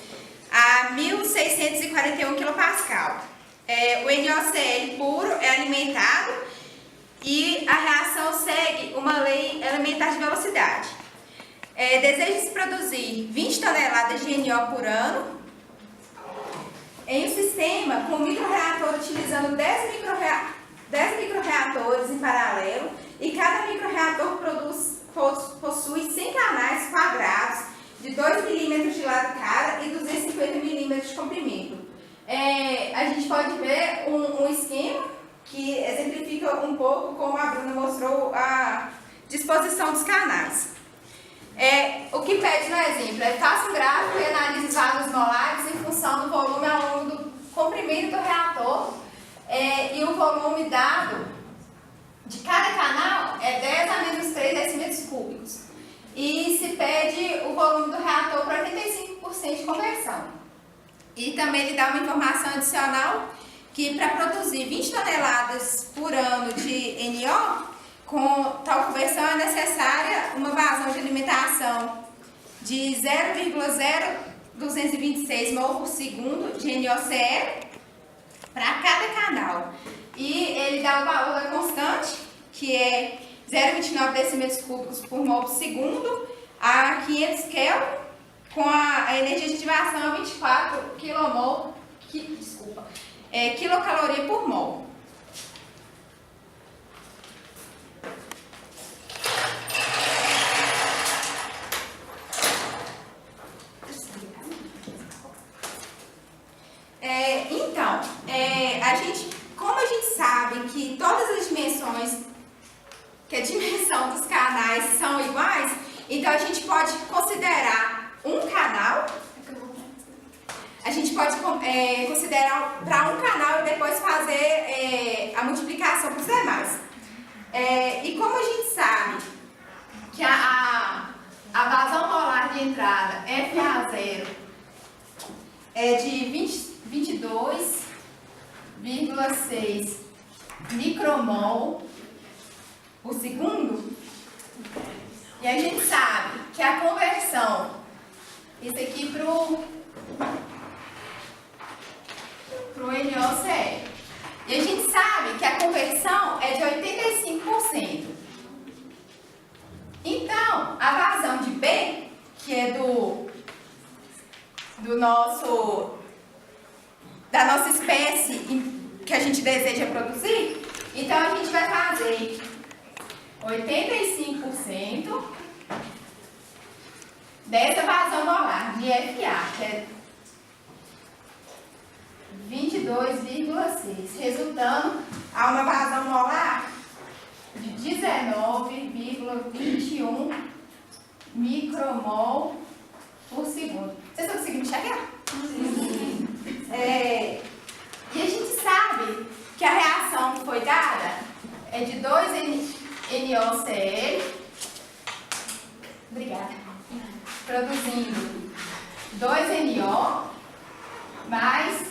a 1641 kPa. O NOCl puro é alimentado e a reação segue uma lei elementar de velocidade. Deseja-se produzir 20 toneladas de NO por ano em um sistema com microreator utilizando 10 microreatores em paralelo e cada microreator possui 100 canais quadrados de 2 milímetros de lado cada e 250 milímetros de comprimento. A gente pode ver um esquema que exemplifica um pouco como a Bruna mostrou a disposição dos canais. O que pede no exemplo faça um gráfico e analise os vasos molares em função do volume ao longo do comprimento do reator e o volume dado de cada canal é 10 a menos 3 decímetros cúbicos. E se pede o volume do reator para 85% de conversão. E também ele dá uma informação adicional que para produzir 20 toneladas por ano de NO, com tal conversão é necessária uma vazão de alimentação de 0,0226 mol por segundo de NOCl para cada canal. E ele dá o valor da constante, que é 0,29 decímetros cúbicos por mol por segundo, a 500 Kelvin, com a energia de ativação a 24 quilocaloria por mol. Como a gente sabe que todas as dimensões, que a dimensão dos canais são iguais, então a gente pode considerar um canal, a gente pode considerar para um canal e depois fazer a multiplicação para os demais. E como a gente sabe que a vazão molar de entrada FA0 é de 22,6 micromol por segundo, e a gente sabe que a conversão, isso aqui pro NOCl, e a gente sabe que a conversão é de 85%. Então, a vazão de B, que é da nossa espécie que a gente deseja produzir, Então, a gente vai fazer 85% dessa vazão molar de FA, que é 22,6, resultando a uma vazão molar de 19,21 micromol por segundo. Vocês estão conseguindo enxergar? Sim. E a gente sabe que a reação que foi dada é de 2NOCl, obrigada, produzindo 2NO mais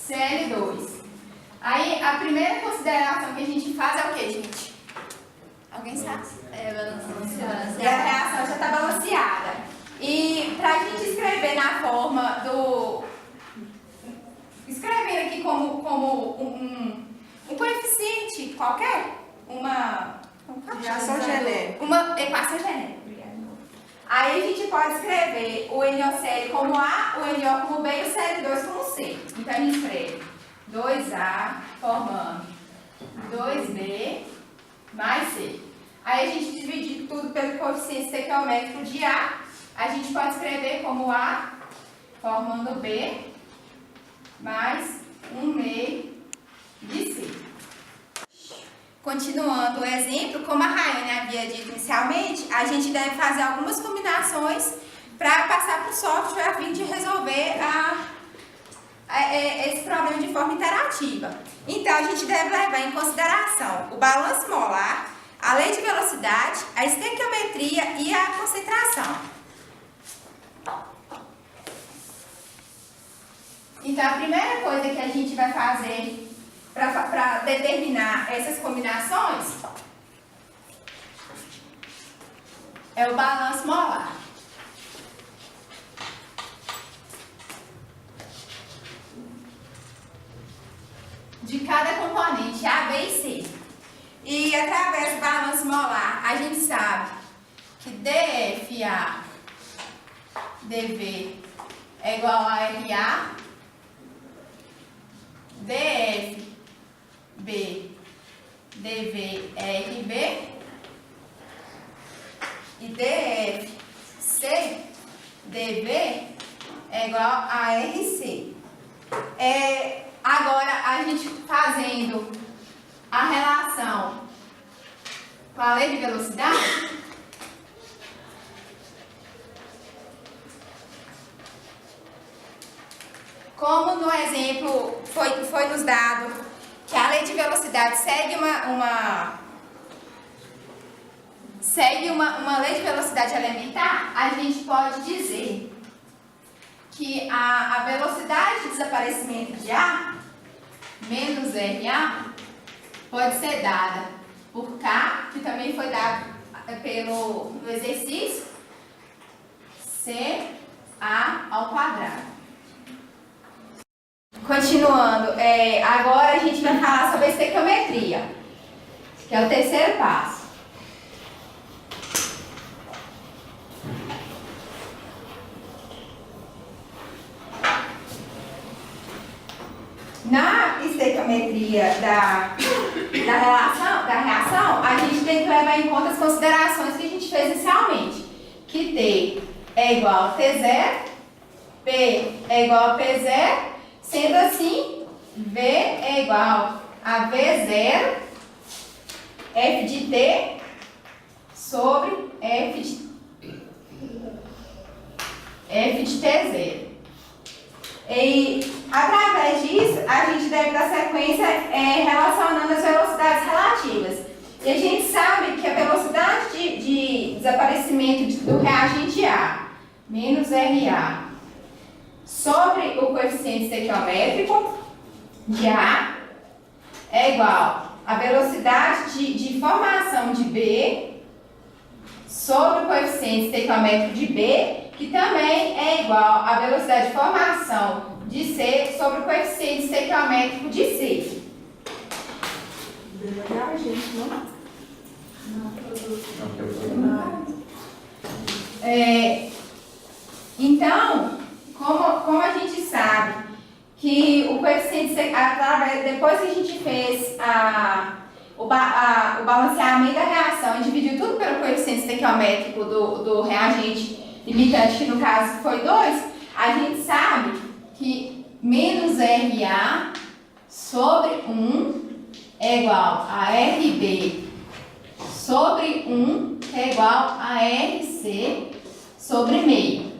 Cl2. Aí, a primeira consideração que a gente faz é o que, gente? Alguém sabe? Balanceada. A reação já está balanceada. E para a gente escrever na forma do... Escrevendo aqui como um coeficiente qualquer, uma Reação genérica. uma equação genérica. Obrigada. Aí a gente pode escrever o NOCl como A, o NO como B e o Cl2 como C. Então a gente escreve 2A formando 2B mais C. Aí a gente divide tudo pelo coeficiente estequiométrico de A. A gente pode escrever como A formando B mais 1/2 de C. Continuando o exemplo, como a Rayane havia dito inicialmente, a gente deve fazer algumas combinações para passar para o software a fim de resolver esse problema de forma interativa. Então, a gente deve levar em consideração o balanço molar, a lei de velocidade, a estequiometria e a concentração. Então, a primeira coisa que a gente vai fazer para determinar essas combinações é o balanço molar. De cada componente A, B e C. E através do balanço molar, a gente sabe que DFA dV é igual a RA, DFB dV é RB e DFC dV é igual a RC. Agora, a gente fazendo a relação com a lei de velocidade, como no exemplo foi nos dado que a lei de velocidade segue uma lei de velocidade elementar, a gente pode dizer que a velocidade de desaparecimento de A menos RA pode ser dada por K, que também foi dado no exercício, CA ao quadrado. Continuando, agora a gente vai falar sobre a estequiometria, que é o terceiro passo. Na estequiometria da reação, a gente tem que levar em conta as considerações que a gente fez inicialmente. Que T é igual a T0, P é igual a P0, sendo assim, V é igual a V0, F de T sobre F de T0. E através disso, a gente deve dar sequência relacionando as velocidades relativas. E a gente sabe que a velocidade de desaparecimento do reagente A menos RA sobre o coeficiente estequiométrico de A é igual a velocidade de formação de B sobre o coeficiente estequiométrico de B, que também é igual à velocidade de formação de C sobre o coeficiente estequiométrico de C. Devagar, gente, não? Então, como a gente sabe que o coeficiente, depois que a gente fez a o balanceamento da reação e dividiu tudo pelo coeficiente estequiométrico do reagente limitante, que no caso foi 2, a gente sabe que menos RA sobre 1 é igual a RB sobre 1, que é igual a RC sobre meio.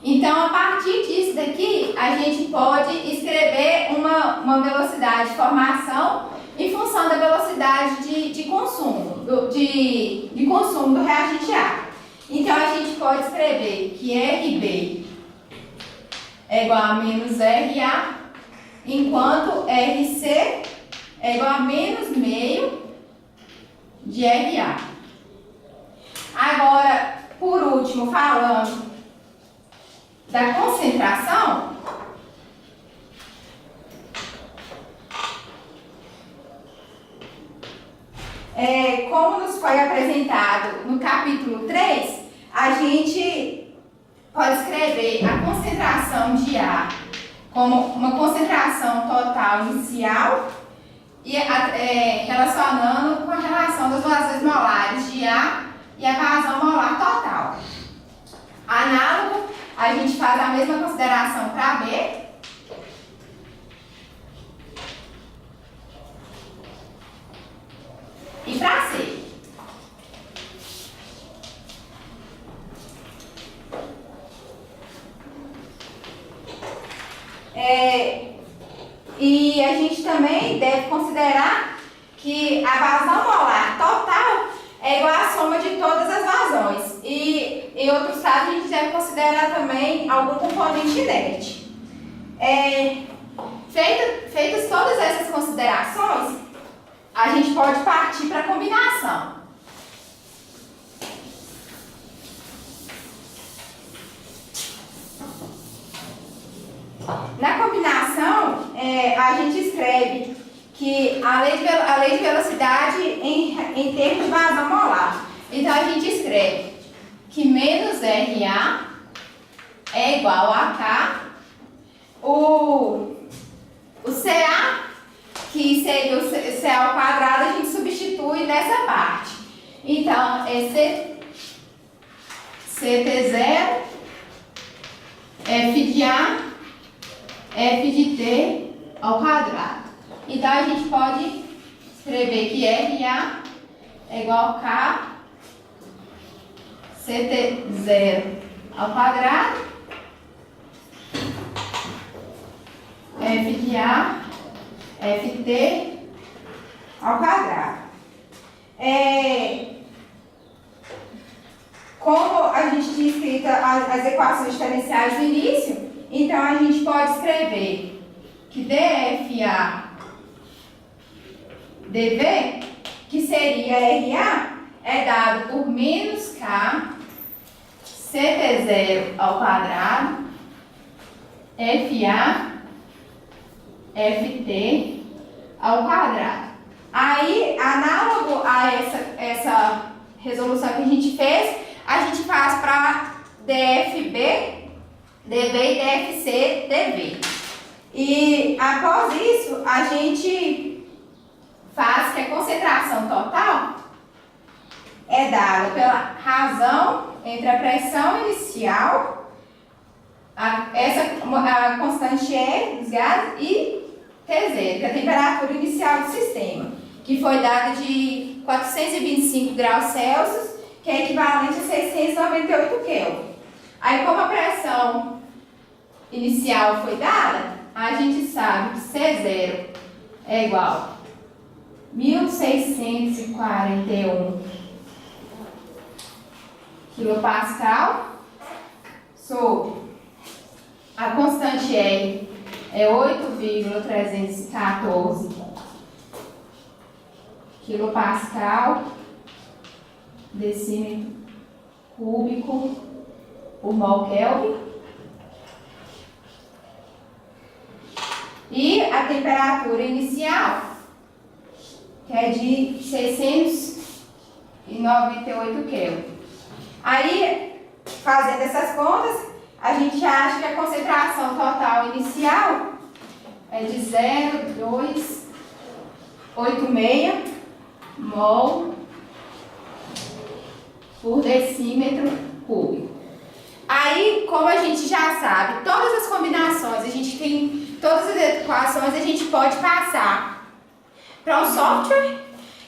Então, a partir disso daqui, a gente pode escrever uma velocidade de formação em função da velocidade de consumo, de consumo do reagente A. Então, a gente pode escrever que RB é igual a menos RA, enquanto RC é igual a menos meio de RA. Agora, por último, falando da concentração, como nos foi apresentado no capítulo 3, a gente pode escrever a concentração de A como uma concentração total inicial e relacionando com a relação das vazões molares de A e a vazão molar total. Análogo, a gente faz a mesma consideração para B. E para C. E a gente também deve considerar que a vazão molar total é igual à soma de todas as vazões. E em outros casos a gente deve considerar também algum componente inerte. Feitas todas essas considerações, a gente pode partir para a combinação. Na combinação, a gente escreve que a lei de velocidade em termos de vazão molar. Então, a gente escreve que menos RA é igual a K. O CA, que seria o CA ao quadrado, a gente substitui nessa parte. Então, é CT0, F de A, F de T ao quadrado. Então, a gente pode escrever que RA é igual a K CT0 ao quadrado, F de A, Ft ao quadrado. Como a gente tinha escrito as equações diferenciais no início, então a gente pode escrever que dFA dV, que seria RA, é dado por menos K CT0 ao quadrado, FA, Ft ao quadrado. Aí, análogo a essa resolução que a gente fez, a gente faz para DFB, dV e DFC, dV. E após isso, a gente faz que a concentração total é dada pela razão entre a pressão inicial, a constante E dos gases, e T0, que é a temperatura inicial do sistema, que foi dada de 425 graus Celsius, que é equivalente a 698 Kelvin. Aí, como a pressão inicial foi dada, a gente sabe que C0 é igual a 1641 kPa sobre a constante R é 8,314 kPa decímetro cúbico por mol Kelvin. E a temperatura inicial, que é de 698 Kelvin. Aí, fazendo essas contas, a gente acha que a concentração total inicial é de 0,286 mol por decímetro cúbico. Aí, como a gente já sabe, todas as combinações, a gente tem todas as equações, a gente pode passar para um software,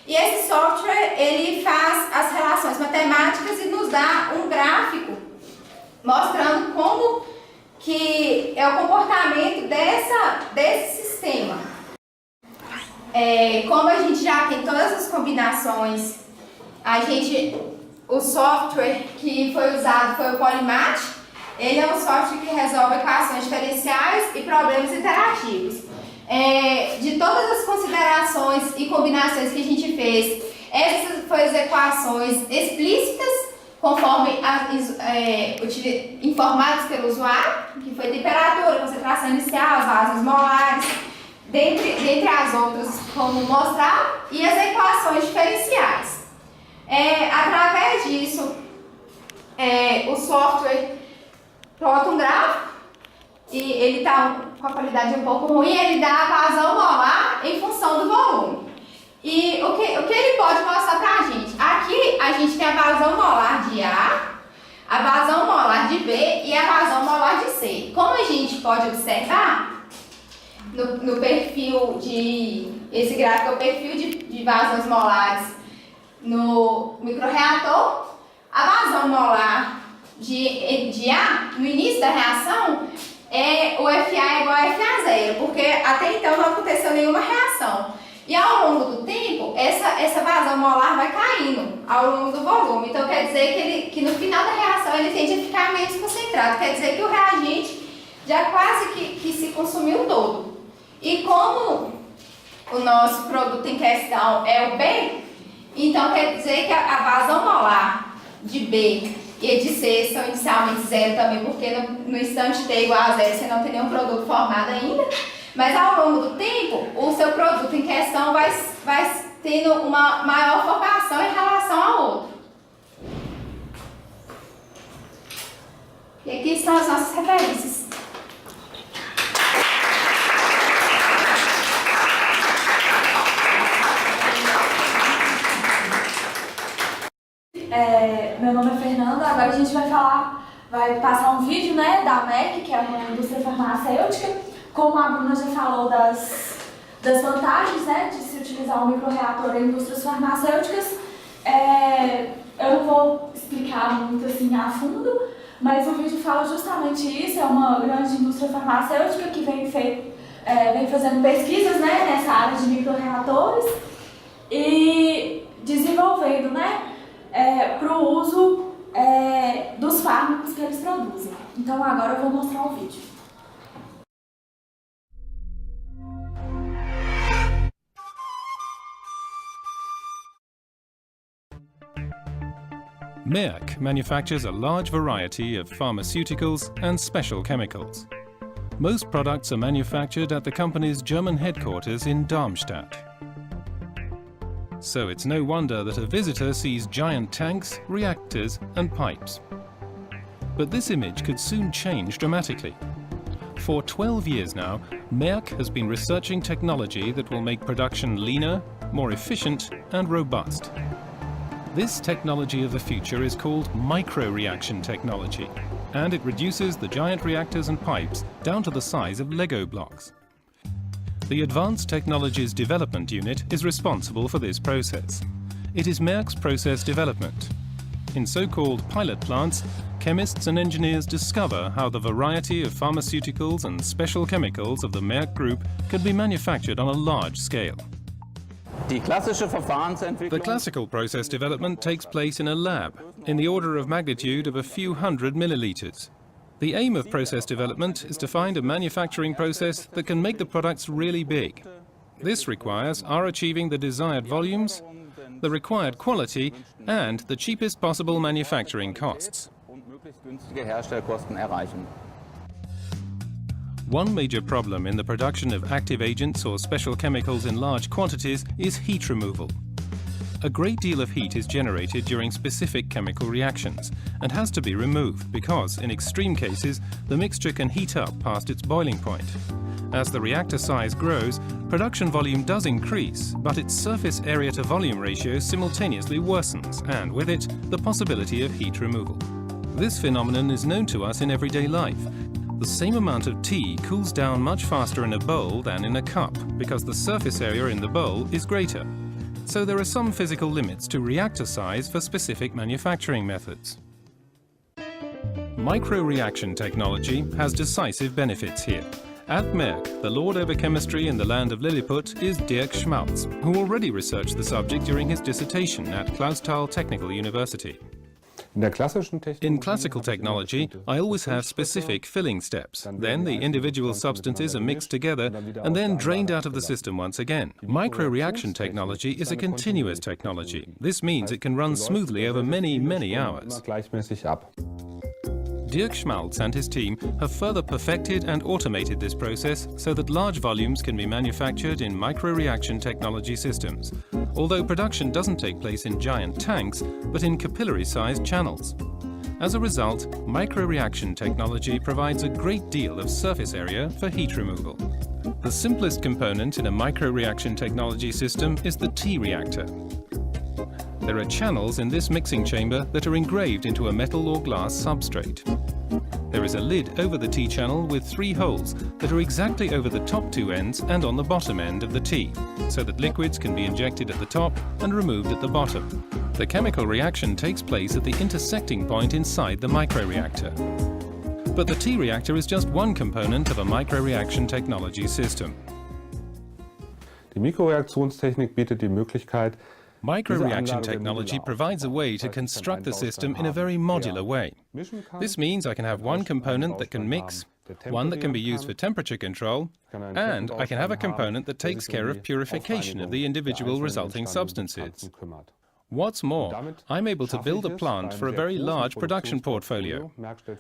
e esse software ele faz as relações matemáticas e nos dá um gráfico mostrando como que é o comportamento desse sistema. Como a gente já tem todas as combinações, o software que foi usado foi o Polymath. Ele é um software que resolve equações diferenciais e problemas interativos. De todas as considerações e combinações que a gente fez, essas foram as equações explícitas, conforme informadas pelo usuário, que foi temperatura, concentração inicial, as bases molares, dentre as outras, como mostrar, e as equações diferenciais. Através disso, o software plota um gráfico, e ele está com a qualidade um pouco ruim, ele dá a vazão molar em função do volume. E o que ele pode mostrar para a gente? Aqui a gente tem a vazão molar de A, a vazão molar de B e a vazão molar de C. Como a gente pode observar, no perfil esse gráfico é o perfil de vazões molares no microreator, a vazão molar de A, no início da reação, o FA é igual a FA0, porque até então não aconteceu nenhuma reação. E ao longo do tempo, essa vazão molar vai caindo ao longo do volume. Então quer dizer que no final da reação ele tende a ficar menos concentrado. Quer dizer que o reagente já quase que se consumiu todo. E como o nosso produto em questão é o B, então quer dizer que a vazão molar de B e de C são inicialmente zero também, porque no instante T igual a zero você não tem nenhum produto formado ainda. Mas ao longo do tempo, o seu produto em questão vai tendo uma maior formação em relação ao outro. E aqui estão as nossas referências. Meu nome é Fernanda, agora a gente vai passar um vídeo, né, da MEC, que é uma indústria farmacêutica. Como a Bruna já falou das vantagens, né, de se utilizar um microreator em indústrias farmacêuticas, eu não vou explicar muito assim a fundo, mas o vídeo fala justamente isso. É uma grande indústria farmacêutica que vem fazendo pesquisas, né, nessa área de microreatores e desenvolvendo, né, para o uso dos fármacos que eles produzem. Então agora eu vou mostrar o vídeo. Merck manufactures a large variety of pharmaceuticals and special chemicals. Most products are manufactured at the company's German headquarters in Darmstadt. So it's no wonder that a visitor sees giant tanks, reactors and pipes. But this image could soon change dramatically. For 12 years now, Merck has been researching technology that will make production leaner, more efficient and robust. This technology of the future is called micro-reaction technology, and it reduces the giant reactors and pipes down to the size of Lego blocks. The Advanced Technologies Development Unit is responsible for this process. It is Merck's process development. In so-called pilot plants, chemists and engineers discover how the variety of pharmaceuticals and special chemicals of the Merck Group can be manufactured on a large scale. The classical process development takes place in a lab, in the order of magnitude of a few hundred milliliters. The aim of process development is to find a manufacturing process that can make the products really big. This requires our achieving the desired volumes, the required quality, and the cheapest possible manufacturing costs. One major problem in the production of active agents or special chemicals in large quantities is heat removal. A great deal of heat is generated during specific chemical reactions and has to be removed because, in extreme cases, the mixture can heat up past its boiling point. As the reactor size grows, production volume does increase, but its surface area to volume ratio simultaneously worsens, and with it, the possibility of heat removal. This phenomenon is known to us in everyday life. The same amount of tea cools down much faster in a bowl than in a cup, because the surface area in the bowl is greater. So there are some physical limits to reactor size for specific manufacturing methods. Microreaction technology has decisive benefits here. At Merck, the lord over chemistry in the land of Lilliput is Dirk Schmalz, who already researched the subject during his dissertation at Clausthal Technical University. In classical technology, I always have specific filling steps. Then the individual substances are mixed together and then drained out of the system once again. Microreaction technology is a continuous technology. This means it can run smoothly over many, many hours. Dirk Schmalz and his team have further perfected and automated this process so that large volumes can be manufactured in microreaction technology systems, although production doesn't take place in giant tanks, but in capillary-sized channels. As a result, microreaction technology provides a great deal of surface area for heat removal. The simplest component in a microreaction technology system is the tea reactor. There are channels in this mixing chamber that are engraved into a metal or glass substrate. There is a lid over the tea channel with 3 holes that are exactly over the top 2 ends and on the bottom end of the tea, so that liquids can be injected at the top and removed at the bottom. The chemical reaction takes place at the intersecting point inside the microreactor. But the tea reactor is just one component of a microreaction technology system. Die Mikroreaktionstechnik bietet die Möglichkeit, Microreaction technology provides a way to construct the system in a very modular way. This means I can have one component that can mix, one that can be used for temperature control, and I can have a component that takes care of purification of the individual resulting substances. What's more, I'm able to build a plant for a very large production portfolio.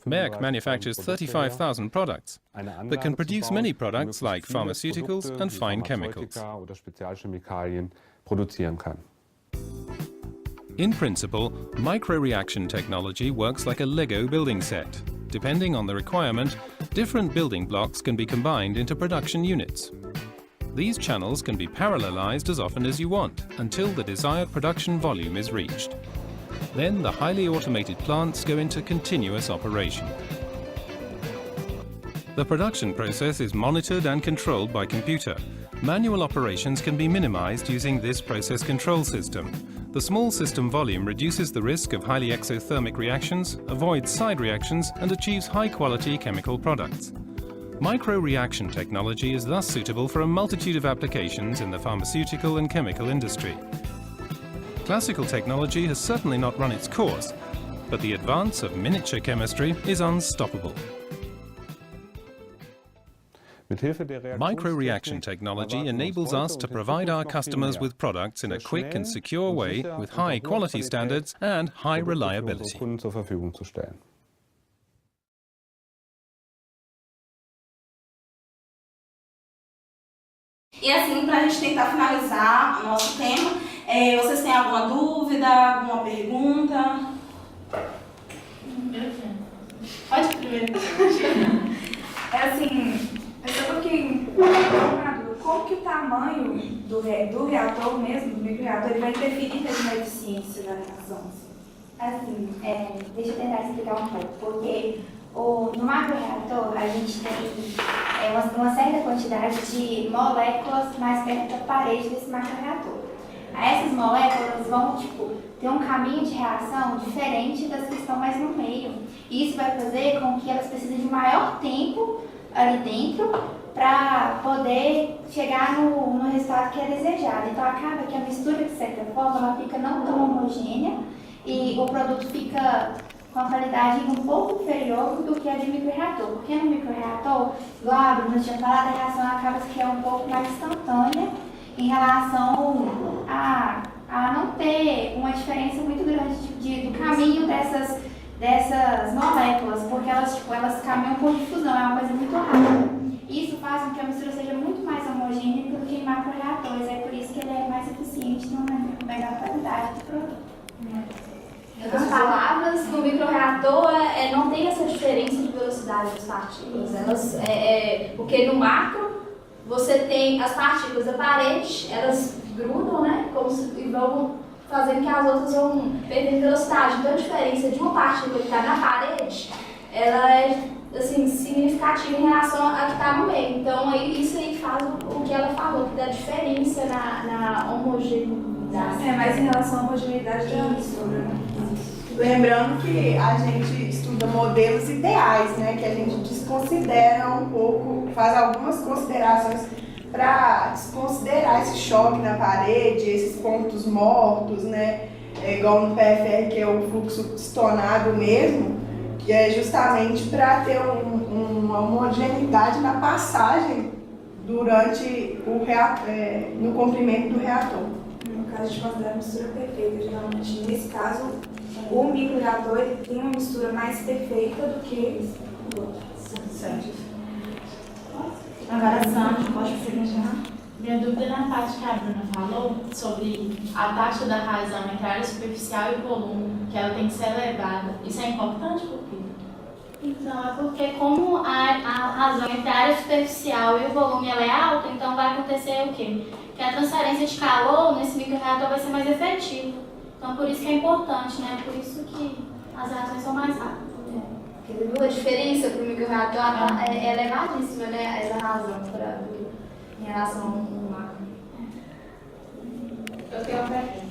Merck manufactures 35,000 products that can produce many products like pharmaceuticals and fine chemicals. In principle, microreaction technology works like a Lego building set. Depending on the requirement, different building blocks can be combined into production units. These channels can be parallelized as often as you want, until the desired production volume is reached. Then the highly automated plants go into continuous operation. The production process is monitored and controlled by computer. Manual operations can be minimized using this process control system. The small system volume reduces the risk of highly exothermic reactions, avoids side reactions, and achieves high-quality chemical products. Microreaction technology is thus suitable for a multitude of applications in the pharmaceutical and chemical industry. Classical technology has certainly not run its course, but the advance of miniature chemistry is unstoppable. Microreaction technology enables us to provide our customers with products in a quick and secure way with high quality standards and high reliability. E assim, para a gente tentar finalizar o nosso tema, vocês têm alguma dúvida, alguma pergunta? Pode primeiro. Como que o tamanho do reator mesmo, do microreator, ele vai interferir na eficiência da reação? Assim, deixa eu tentar explicar um pouco, porque no macroreator a gente tem uma certa quantidade de moléculas mais perto da parede desse macroreator. Essas moléculas vão ter um caminho de reação diferente das que estão mais no meio. E isso vai fazer com que elas precisem de maior tempo ali dentro para poder chegar no resultado que é desejado. Então acaba que a mistura, de certa forma, ela fica não tão homogênea e o produto fica com a qualidade um pouco inferior do que a de microreator. Porque no microreator, igual a Bruna tinha falado, a reação acaba que é um pouco mais instantânea em relação a não ter uma diferença muito grande do caminho dessas moléculas, porque elas caminham por difusão, é uma coisa muito rápida. Isso faz com que a mistura seja muito mais homogênea do que em macroreatores, é por isso que ele é mais eficiente e uma melhor qualidade do produto. Em outras palavras, no microreator não tem essa diferença de velocidade das partículas, porque no macro você tem as partículas da parede, elas grudam, né? E vão fazendo que as outras vão perdendo velocidade. Então a diferença de uma partícula que está na parede, ela é assim, significativa em relação a que está no meio. Então aí, isso aí faz o que ela falou, que dá diferença na homogeneidade. É mais em relação à homogeneidade da mistura, né? Lembrando que a gente estuda modelos ideais, né? Que a gente desconsidera um pouco, faz algumas considerações para desconsiderar esse choque na parede, esses pontos mortos, né? Igual no PFR, que é o fluxo pistonado mesmo, que é justamente para ter uma homogeneidade na passagem durante no comprimento do reator. No caso, a gente considera a mistura perfeita. Geralmente, nesse caso, o microreator ele tem uma mistura mais perfeita do que o outro. Certo. Agora, Sandra, pode perguntar? Minha dúvida é na parte que a Bruna falou sobre a taxa da razão entre a área superficial e o volume, que ela tem que ser elevada. Isso é importante por quê? Então, é porque como a razão entre a área superficial e o volume ela é alta, então vai acontecer o quê? Que a transferência de calor nesse microreator vai ser mais efetiva. Então, por isso que é importante, né? Por isso que as reações são mais rápidas. A diferença para o microreator é elevadíssima, né? Essa razão em relação ao macro. Eu tenho uma pergunta.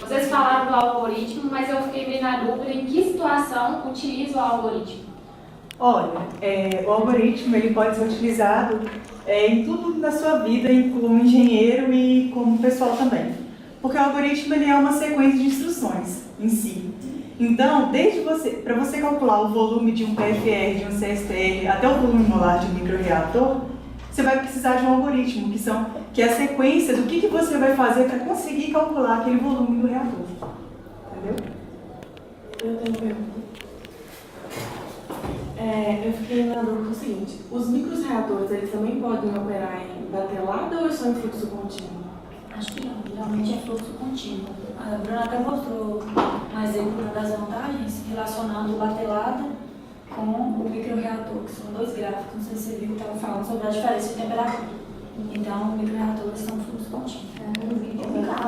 Vocês falaram do algoritmo, mas eu fiquei meio na dúvida em que situação utiliza o algoritmo. Olha, o algoritmo ele pode ser utilizado em tudo na sua vida, como engenheiro e como pessoal também. Porque o algoritmo ele é uma sequência de instruções em si. Então, para você calcular o volume de um PFR, de um CSTR, até o volume molar de um microreator, você vai precisar de um algoritmo, que é a sequência do que você vai fazer para conseguir calcular aquele volume do reator. Entendeu? Eu tenho uma pergunta. Eu fiquei na dúvida com o seguinte: os microreatores eles também podem operar em batelada ou é só em fluxo contínuo? Acho que não, geralmente é fluxo contínuo. A Bruna até mostrou um exemplo das vantagens relacionando o batelada com o microreator, que são dois gráficos, não sei se você viu que estava falando sobre a diferença de temperatura. Então, os microreatores são fluxo contínuo.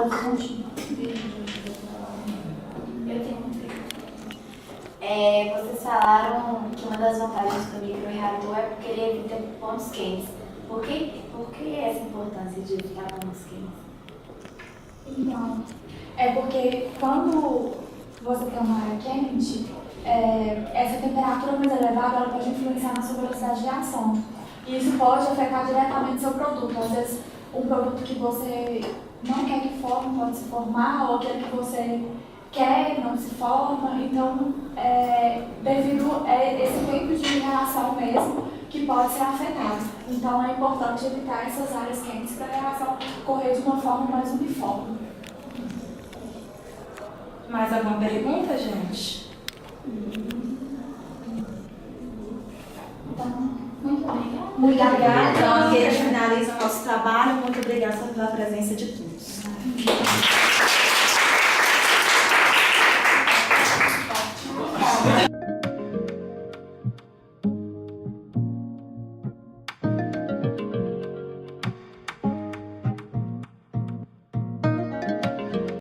Fluxo contínuo. Eu tenho uma pergunta. Vocês falaram que uma das vantagens do microreator é porque ele evita pontos quentes. Por que essa importância de evitar pontos quentes? Então, é porque quando você tem uma área quente, essa temperatura mais elevada ela pode influenciar na sua velocidade de reação. E isso pode afetar diretamente o seu produto. Às vezes, um produto que você não quer que forme pode se formar, ou aquele que você quer não se forma. Então, devido a esse tempo de reação mesmo, que pode ser afetado. Então, é importante evitar essas áreas quentes para a reação correr de uma forma mais uniforme. Mais alguma pergunta, gente? Então, muito obrigada. Muito obrigada. Então, aqui a gente finaliza o nosso trabalho. Muito obrigada pela presença de todos.